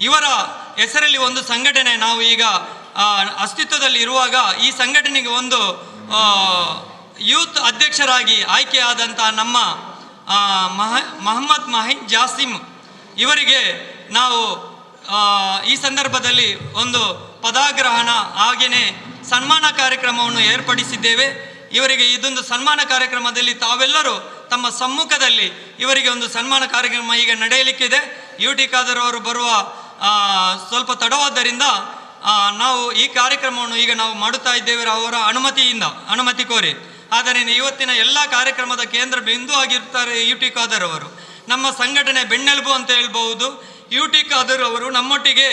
B: ಇವರ ಹೆಸರಲ್ಲಿ ಒಂದು ಸಂಘಟನೆ ನಾವು ಈಗ ಅಸ್ತಿತ್ವದಲ್ಲಿ ಇರುವಾಗ ಈ ಸಂಘಟನೆಗೆ ಒಂದು ಯೂತ್ ಅಧ್ಯಕ್ಷರಾಗಿ ಆಯ್ಕೆಯಾದಂಥ ನಮ್ಮ ಮೊಹಮ್ಮದ್ ಮಾಹಿನ್ ಜಾಸಿಮ್ ಇವರಿಗೆ ನಾವು ಈ ಸಂದರ್ಭದಲ್ಲಿ ಒಂದು ಪದಗ್ರಹಣ ಹಾಗೆಯೇ ಸನ್ಮಾನ ಕಾರ್ಯಕ್ರಮವನ್ನು ಏರ್ಪಡಿಸಿದ್ದೇವೆ. ಇವರಿಗೆ ಇದೊಂದು ಸನ್ಮಾನ ಕಾರ್ಯಕ್ರಮದಲ್ಲಿ ತಾವೆಲ್ಲರೂ ತಮ್ಮ ಸಮ್ಮುಖದಲ್ಲಿ ಇವರಿಗೆ ಒಂದು ಸನ್ಮಾನ ಕಾರ್ಯಕ್ರಮ ಈಗ ನಡೆಯಲಿಕ್ಕಿದೆ. UT ಖಾದರ್ ಅವರು ಬರುವ ಸ್ವಲ್ಪ ತಡವಾದ್ದರಿಂದ ನಾವು ಈ ಕಾರ್ಯಕ್ರಮವನ್ನು ಈಗ ನಾವು ಮಾಡುತ್ತಾ ಇದ್ದೇವೆ ಅವರ ಅನುಮತಿ ಕೋರಿ. ಆದರೆ ಇವತ್ತಿನ ಎಲ್ಲ ಕಾರ್ಯಕ್ರಮದ ಕೇಂದ್ರ ಬಿಂದು ಆಗಿರ್ತಾರೆ UT ಖಾದರ್ ಅವರು. ನಮ್ಮ ಸಂಘಟನೆ ಬೆನ್ನೆಲುಬು ಅಂತ ಹೇಳ್ಬಹುದು. UT ಖಾದರ್ ಅವರು ನಮ್ಮೊಟ್ಟಿಗೆ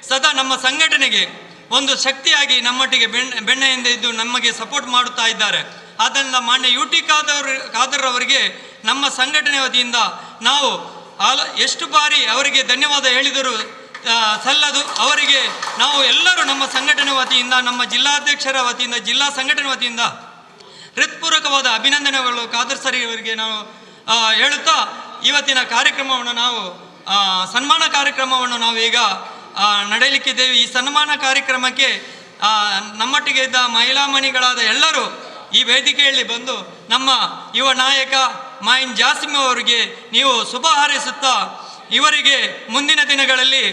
B: ಸದಾ ನಮ್ಮ ಸಂಘಟನೆಗೆ ಒಂದು ಶಕ್ತಿಯಾಗಿ ನಮ್ಮೊಟ್ಟಿಗೆ ಬೆಣ್ಣೆಯಿಂದ ಇದ್ದು ನಮಗೆ ಸಪೋರ್ಟ್ ಮಾಡುತ್ತಾ ಇದ್ದಾರೆ. ಆದ್ದರಿಂದ ಮಾನ್ಯ UT ಖಾದರ್ ಅವರಿಗೆ ನಮ್ಮ ಸಂಘಟನೆ ವತಿಯಿಂದ ನಾವು ಎಷ್ಟು ಬಾರಿ ಅವರಿಗೆ ಧನ್ಯವಾದ ಹೇಳಿದರೂ ಸಲ್ಲದು. ಅವರಿಗೆ ನಾವು ಎಲ್ಲರೂ ನಮ್ಮ ಸಂಘಟನೆ ವತಿಯಿಂದ ನಮ್ಮ ಜಿಲ್ಲಾಧ್ಯಕ್ಷರ ವತಿಯಿಂದ ಜಿಲ್ಲಾ ಸಂಘಟನೆ ವತಿಯಿಂದ ಹೃತ್ಪೂರ್ವಕವಾದ ಅಭಿನಂದನೆಗಳು ಖಾದರ್ ಸರ್ ಅವರಿಗೆ ನಾವು ಹೇಳುತ್ತಾ ಇವತ್ತಿನ ಕಾರ್ಯಕ್ರಮವನ್ನು ನಾವು ಸನ್ಮಾನ ಕಾರ್ಯಕ್ರಮವನ್ನು ನಾವು ಈಗ ನಡೆಯಲಿಕ್ಕಿದ್ದೇವೆ. ಈ ಸನ್ಮಾನ ಕಾರ್ಯಕ್ರಮಕ್ಕೆ ನಮ್ಮೊಟ್ಟಿಗೆ ಇದ್ದ ಮಹಿಳಾ ಮಣಿಗಳಾದ ಎಲ್ಲರೂ ಈ ವೇದಿಕೆಯಲ್ಲಿ ಬಂದು ನಮ್ಮ ಯುವ ನಾಯಕ ಮಾಯಿನ್ ಜಾಸಿಮ್ ಅವರಿಗೆ ನೀವು ಶುಭ ಹಾರೈಸುತ್ತಾ ಇವರಿಗೆ ಮುಂದಿನ ದಿನಗಳಲ್ಲಿ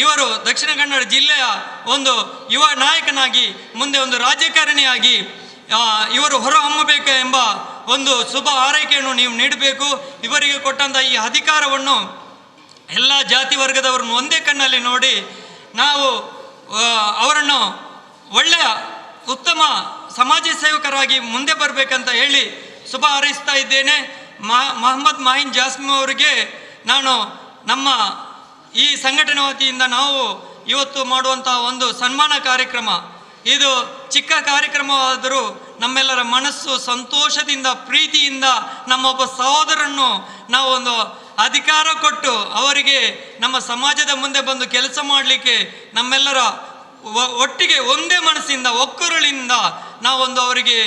B: ಇವರು ದಕ್ಷಿಣ ಕನ್ನಡ ಜಿಲ್ಲೆಯ ಒಂದು ಯುವ ನಾಯಕನಾಗಿ ಮುಂದೆ ಒಂದು ರಾಜಕಾರಣಿಯಾಗಿ ಇವರು ಹೊರಹೊಮ್ಮಬೇಕು ಎಂಬ ಒಂದು ಶುಭ ಹಾರೈಕೆಯನ್ನು ನೀವು ನೀಡಬೇಕು. ಇವರಿಗೆ ಕೊಟ್ಟಂಥ ಈ ಅಧಿಕಾರವನ್ನು ಎಲ್ಲ ಜಾತಿ ವರ್ಗದವರನ್ನು ಒಂದೇ ಕಣ್ಣಲ್ಲಿ ನೋಡಿ ನಾವು ಅವರನ್ನು ಒಳ್ಳೆಯ ಉತ್ತಮ ಸಮಾಜ ಸೇವಕರಾಗಿ ಮುಂದೆ ಬರಬೇಕಂತ ಹೇಳಿ ಶುಭ ಹಾರೈಸ್ತಾ ಇದ್ದೇನೆ. ಮೊಹಮ್ಮದ್ ಮಾಹಿನ್ ಜಾಸ್ಮಿನ್ ಅವರಿಗೆ ನಾನು ನಮ್ಮ ಈ ಸಂಘಟನೆ ವತಿಯಿಂದ ನಾವು ಇವತ್ತು ಮಾಡುವಂಥ ಒಂದು ಸನ್ಮಾನ ಕಾರ್ಯಕ್ರಮ, ಇದು ಚಿಕ್ಕ ಕಾರ್ಯಕ್ರಮವಾದರೂ ನಮ್ಮೆಲ್ಲರ ಮನಸ್ಸು ಸಂತೋಷದಿಂದ ಪ್ರೀತಿಯಿಂದ ನಮ್ಮೊಬ್ಬ ಸಹೋದರನ್ನು ನಾವು ಒಂದು ಅಧಿಕಾರ ಕೊಟ್ಟು ಅವರಿಗೆ ನಮ್ಮ ಸಮಾಜದ ಮುಂದೆ ಬಂದು ಕೆಲಸ ಮಾಡಲಿಕ್ಕೆ ನಮ್ಮೆಲ್ಲರ ಒಟ್ಟಿಗೆ ಒಂದೇ ಮನಸ್ಸಿಂದ ಒಕ್ಕರುಳಿಂದ ನಾವೊಂದು ಅವರಿಗೆ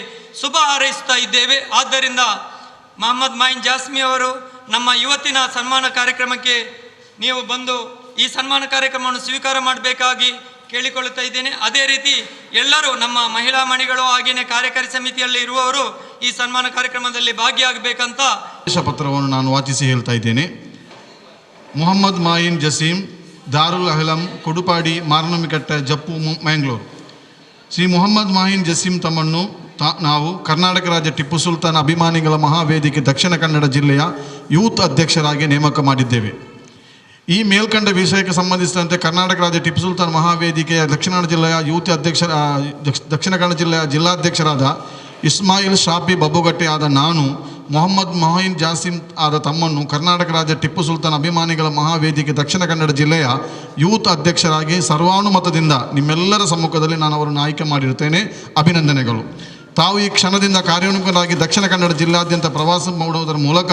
B: ಶುಭ ಹಾರೈಸ್ತಾ ಇದ್ದೇವೆ. ಆದ್ದರಿಂದ ಮೊಹಮ್ಮದ್ ಮಾಯಿನ್ ಜಾಸ್ಮಿ ಅವರು ನಮ್ಮ ಇವತ್ತಿನ ಸನ್ಮಾನ ಕಾರ್ಯಕ್ರಮಕ್ಕೆ ನೀವು ಬಂದು ಈ ಸನ್ಮಾನ ಕಾರ್ಯಕ್ರಮವನ್ನು ಸ್ವೀಕಾರ ಮಾಡಬೇಕಾಗಿ ಕೇಳಿಕೊಳ್ಳುತ್ತಾ ಇದ್ದೇನೆ. ಅದೇ ರೀತಿ ಎಲ್ಲರೂ ನಮ್ಮ ಮಹಿಳಾ ಮಣಿಗಳು ಹಾಗೆಯೇ ಕಾರ್ಯಕಾರಿ ಸಮಿತಿಯಲ್ಲಿ ಇರುವವರು ಈ ಸನ್ಮಾನ ಕಾರ್ಯಕ್ರಮದಲ್ಲಿ ಭಾಗಿಯಾಗಬೇಕಂತ
A: ಪತ್ರವನ್ನು ನಾನು ವಾಚಿಸಿ ಹೇಳ್ತಾ ಇದ್ದೇನೆ. ಮೊಹಮ್ಮದ್ ಮಾಯಿನ್ ಜಸೀಂ, ದಾರುಲ್ ಅಹಲಂ, ಕೊಡುಪಾಡಿ, ಮಾರನಮಿಕಟ್ಟೆ, ಜಪ್ಪು, ಮ್ಯಾಂಗ್ಳೂರು. ಶ್ರೀ ಮೊಹಮ್ಮದ್ ಮಾಯಿನ್ ಜಸೀಂ ತಮ್ಮನ್ನು ನಾವು ಕರ್ನಾಟಕ ರಾಜ್ಯ ಟಿಪ್ಪು ಸುಲ್ತಾನ್ ಅಭಿಮಾನಿಗಳ ಮಹಾವೇದಿಕೆ ದಕ್ಷಿಣ ಕನ್ನಡ ಜಿಲ್ಲೆಯ ಯೂತ್ ಅಧ್ಯಕ್ಷರಾಗಿ ನೇಮಕ ಮಾಡಿದ್ದೇವೆ. ಈ ಮೇಲ್ಕಂಡ ವಿಷಯಕ್ಕೆ ಸಂಬಂಧಿಸಿದಂತೆ ಕರ್ನಾಟಕ ರಾಜ್ಯ ಟಿಪ್ಪು ಸುಲ್ತಾನ್ ಮಹಾವೇದಿಕೆಯ ದಕ್ಷಿಣ ಜಿಲ್ಲೆಯ ಯೂತ್ ದಕ್ಷಿಣ ಕನ್ನಡ ಜಿಲ್ಲೆಯ ಜಿಲ್ಲಾಧ್ಯಕ್ಷರಾದ ಇಸ್ಮಾಯಿಲ್ ಶಾಫಿ ಬಬ್ಬುಗಟ್ಟೆ ಆದ ನಾನು ಮೊಹಮ್ಮದ್ ಮಾಯಿನ್ ಜಾಸಿಂ ಆದ ತಮ್ಮನ್ನು ಕರ್ನಾಟಕ ರಾಜ್ಯ ಟಿಪ್ಪು ಸುಲ್ತಾನ್ ಅಭಿಮಾನಿಗಳ ಮಹಾವೇದಿಕೆ ದಕ್ಷಿಣ ಕನ್ನಡ ಜಿಲ್ಲೆಯ ಯೂತ್ ಅಧ್ಯಕ್ಷರಾಗಿ ಸರ್ವಾನುಮತದಿಂದ ನಿಮ್ಮೆಲ್ಲರ ಸಮ್ಮುಖದಲ್ಲಿ ನಾನು ಅವರನ್ನು ಆಯ್ಕೆ ಮಾಡಿರುತ್ತೇನೆ. ಅಭಿನಂದನೆಗಳು. ತಾವು ಈ ಕ್ಷಣದಿಂದ ಕಾರ್ಯೋನ್ಮುಖರಾಗಿ ದಕ್ಷಿಣ ಕನ್ನಡ ಜಿಲ್ಲಾದ್ಯಂತ ಪ್ರವಾಸ ಮಾಡುವುದರ ಮೂಲಕ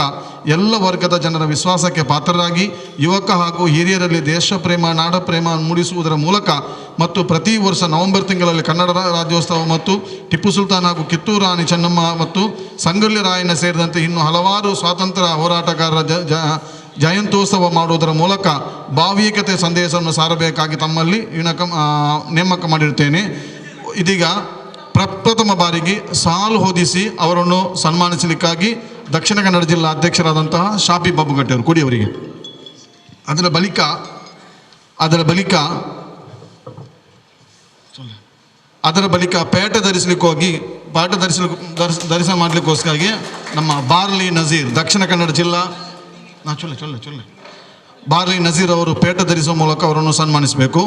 A: ಎಲ್ಲ ವರ್ಗದ ಜನರ ವಿಶ್ವಾಸಕ್ಕೆ ಪಾತ್ರರಾಗಿ ಯುವಕ ಹಾಗೂ ಹಿರಿಯರಲ್ಲಿ ದೇಶಪ್ರೇಮ ನಾಡಪ್ರೇಮ ಮೂಡಿಸುವುದರ ಮೂಲಕ ಮತ್ತು ಪ್ರತಿ ವರ್ಷ ನವೆಂಬರ್ ತಿಂಗಳಲ್ಲಿ ಕನ್ನಡ ರಾಜ್ಯೋತ್ಸವ ಮತ್ತು ಟಿಪ್ಪು ಸುಲ್ತಾನ್ ಹಾಗೂ ಕಿತ್ತೂರು ರಾಣಿ ಚೆನ್ನಮ್ಮ ಮತ್ತು ಸಂಗೊಳ್ಳಿ ರಾಯಣ್ಣ ಸೇರಿದಂತೆ ಇನ್ನು ಹಲವಾರು ಸ್ವಾತಂತ್ರ್ಯ ಹೋರಾಟಗಾರರ ಜಯಂತ್ಯೋತ್ಸವ ಮಾಡುವುದರ ಮೂಲಕ ಭಾವೈಕ್ಯತೆ ಸಂದೇಶವನ್ನು ಸಾರಬೇಕಾಗಿ ತಮ್ಮಲ್ಲಿ ನೇಮಕ ಮಾಡಿರುತ್ತೇನೆ. ಇದೀಗ ಪ್ರಪ್ರಥಮ ಬಾರಿಗೆ ಸಾಲು ಹೊದಿಸಿ ಅವರನ್ನು ಸನ್ಮಾನಿಸಲಿಕ್ಕಾಗಿ ದಕ್ಷಿಣ ಕನ್ನಡ ಜಿಲ್ಲಾ ಅಧ್ಯಕ್ಷರಾದಂತಹ ಶಾಫಿ ಬಬ್ಬುಗಟ್ಟೆ ಅವರು ಕೊಡಿ ಅವರಿಗೆ. ಅದರ ಬಳಿಕ ಪೇಟೆ ಧರಿಸಲಿಕ್ಕೆ ಹೋಗಿ ಧರಿಸ ಮಾಡಲಿಕ್ಕೋಸ್ಕರ ನಮ್ಮ ಬಾರ್ಲಿ ನಜೀರ್ ದಕ್ಷಿಣ ಕನ್ನಡ ಜಿಲ್ಲಾ ಬಾರ್ಲಿ ನಜೀರ್ ಅವರು ಪೇಟೆ ಧರಿಸುವ ಮೂಲಕ ಅವರನ್ನು ಸನ್ಮಾನಿಸಬೇಕು.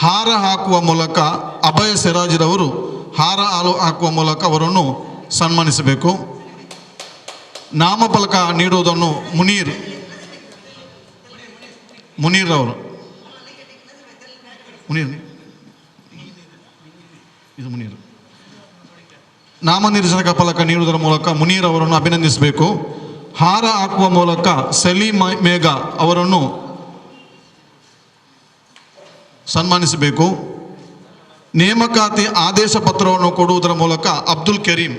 A: ಹಾರ ಹಾಕುವ ಮೂಲಕ ಅಭಯ ಸಿರಾಜ್ರವರು ಹಾರ ಹಾಕುವ ಮೂಲಕ ಅವರನ್ನು ಸನ್ಮಾನಿಸಬೇಕು. ನಾಮಫಲಕ ನೀಡುವುದನ್ನು ಮುನೀರ್ ಅವರು ನಾಮನಿರ್ದೇಶನ ಫಲಕ ನೀಡುವುದರ ಮೂಲಕ ಮುನೀರ್ ಅವರನ್ನು ಅಭಿನಂದಿಸಬೇಕು. ಹಾರ ಹಾಕುವ ಮೂಲಕ ಸಲೀಂ ಮೇಘ ಅವರನ್ನು ಸನ್ಮಾನಿಸಬೇಕು. ನೇಮಕಾತಿ ಆದೇಶ ಪತ್ರವನ್ನು ಕೊಡುವುದರ ಮೂಲಕ ಅಬ್ದುಲ್ ಕರೀಂ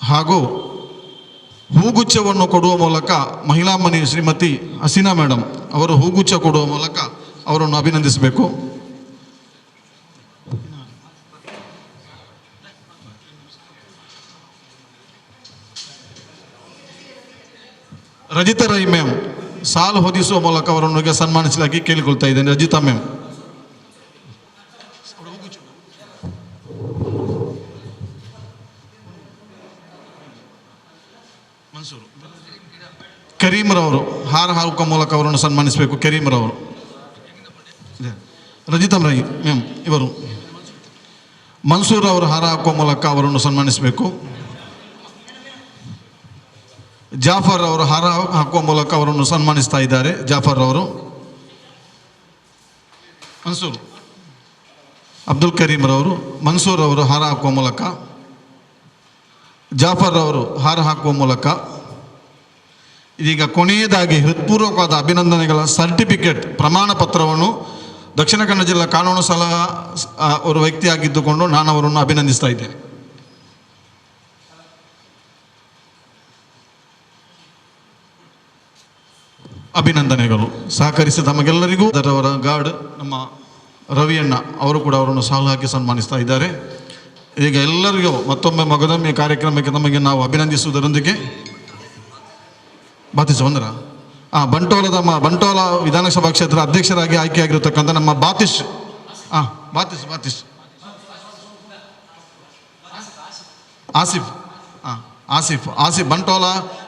A: ಹಾಗೂ ಹೂಗುಚ್ಛವನ್ನು ಕೊಡುವ ಮೂಲಕ ಮಹಿಳಾ ಮಣಿ ಶ್ರೀಮತಿ ಹಸೀನಾ ಮೇಡಮ್ ಅವರು ಹೂಗುಚ್ಛ ಕೊಡುವ ಮೂಲಕ ಅವರನ್ನು ಅಭಿನಂದಿಸಬೇಕು. ರಜಿತಾ ರೈ ಮ್ಯಾಮ್ ಸಾಲು ಹೊದಿಸುವ ಮೂಲಕ ಅವರನ್ನು ಸನ್ಮಾನಿಸಲಾಗಿ ಕೇಳಿಕೊಳ್ತಾ ಇದ್ದೇನೆ. ರಜಿತಾ ಮ್ಯಾಮ್. ಕರೀಮ್ರವರು ಹಾರ ಹಾಕುವ ಮೂಲಕ ಅವರನ್ನು ಸನ್ಮಾನಿಸಬೇಕು. ಕರೀಮ್ರವರು. ರಜಿತಾ ರೈ ಮ್ಯಾಮ್ ಇವರು. ಮನ್ಸೂರ್ ಅವರು ಹಾರ ಹಾಕುವ ಮೂಲಕ ಅವರನ್ನು ಸನ್ಮಾನಿಸಬೇಕು. ಜಾಫರ್ ಅವರು ಹಾರ ಹಾಕುವ ಮೂಲಕ ಅವರನ್ನು ಸನ್ಮಾನಿಸ್ತಾ ಇದ್ದಾರೆ. ಜಾಫರ್ ಅವರು. ಮನ್ಸೂರ್ ಅಬ್ದುಲ್ ಕರೀಂ ರವರು ಮನ್ಸೂರ್ ಅವರು ಹಾರ ಹಾಕುವ ಮೂಲಕ, ಜಾಫರ್ ಅವರು ಹಾರ ಹಾಕುವ ಮೂಲಕ. ಇದೀಗ ಕೊನೆಯದಾಗಿ ಹೃತ್ಪೂರ್ವಕವಾದ ಅಭಿನಂದನೆಗಳ ಸರ್ಟಿಫಿಕೇಟ್ ಪ್ರಮಾಣ ಪತ್ರವನ್ನು ದಕ್ಷಿಣ ಕನ್ನಡ ಜಿಲ್ಲಾ ಕಾನೂನು ಸಲಹಾ ಅವರು ವ್ಯಕ್ತಿಯಾಗಿದ್ದುಕೊಂಡು ನಾನು ಅವರನ್ನು ಅಭಿನಂದಿಸ್ತಾ ಇದ್ದೇನೆ. ಅಭಿನಂದನೆಗಳು. ಸಹಕರಿಸಿದ ತಮಗೆಲ್ಲರಿಗೂ ಅದರವರ ಗಾರ್ಡ್ ನಮ್ಮ ರವಿಯಣ್ಣ ಅವರು ಕೂಡ ಅವರನ್ನು ಸಾಲು ಹಾಕಿ ಸನ್ಮಾನಿಸ್ತಾ ಇದ್ದಾರೆ. ಈಗ ಎಲ್ಲರಿಗೂ ಮತ್ತೊಮ್ಮೆ ಮಗದೊಮ್ಮೆ ಕಾರ್ಯಕ್ರಮಕ್ಕೆ ನಮಗೆ ನಾವು ಅಭಿನಂದಿಸುವುದರೊಂದಿಗೆ ಬಾತಿಸ್ ಬಂದ್ರ ಬಂಟೋಲ ವಿಧಾನಸಭಾ ಕ್ಷೇತ್ರ ಅಧ್ಯಕ್ಷರಾಗಿ ಆಯ್ಕೆಯಾಗಿರತಕ್ಕಂಥ ನಮ್ಮ ಬಾತಿಶ್ ಆಸಿಫ್ ಬಂಟೋಲ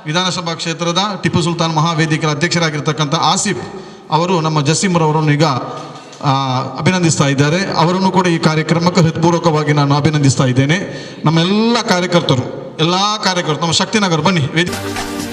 A: ವಿಧಾನಸಭಾ ಕ್ಷೇತ್ರದ ಟಿಪ್ಪು ಸುಲ್ತಾನ್ ಮಹಾವೇದಿಕೆಯ ಅಧ್ಯಕ್ಷರಾಗಿರ್ತಕ್ಕಂಥ ಆಸಿಫ್ ಅವರು ನಮ್ಮ ಜಸೀಮ್ರವರನ್ನು ಈಗ ಅಭಿನಂದಿಸ್ತಾ ಇದ್ದಾರೆ. ಅವರನ್ನು ಕೂಡ ಈ ಕಾರ್ಯಕ್ರಮಕ್ಕೆ ಹೃತ್ಪೂರ್ವಕವಾಗಿ ನಾನು ಅಭಿನಂದಿಸ್ತಾ ಇದ್ದೇನೆ. ನಮ್ಮ ಎಲ್ಲ ಕಾರ್ಯಕರ್ತರು ನಮ್ಮ ಶಕ್ತಿನಗರ್ ಬನ್ನಿ ವೇದಿಕೆ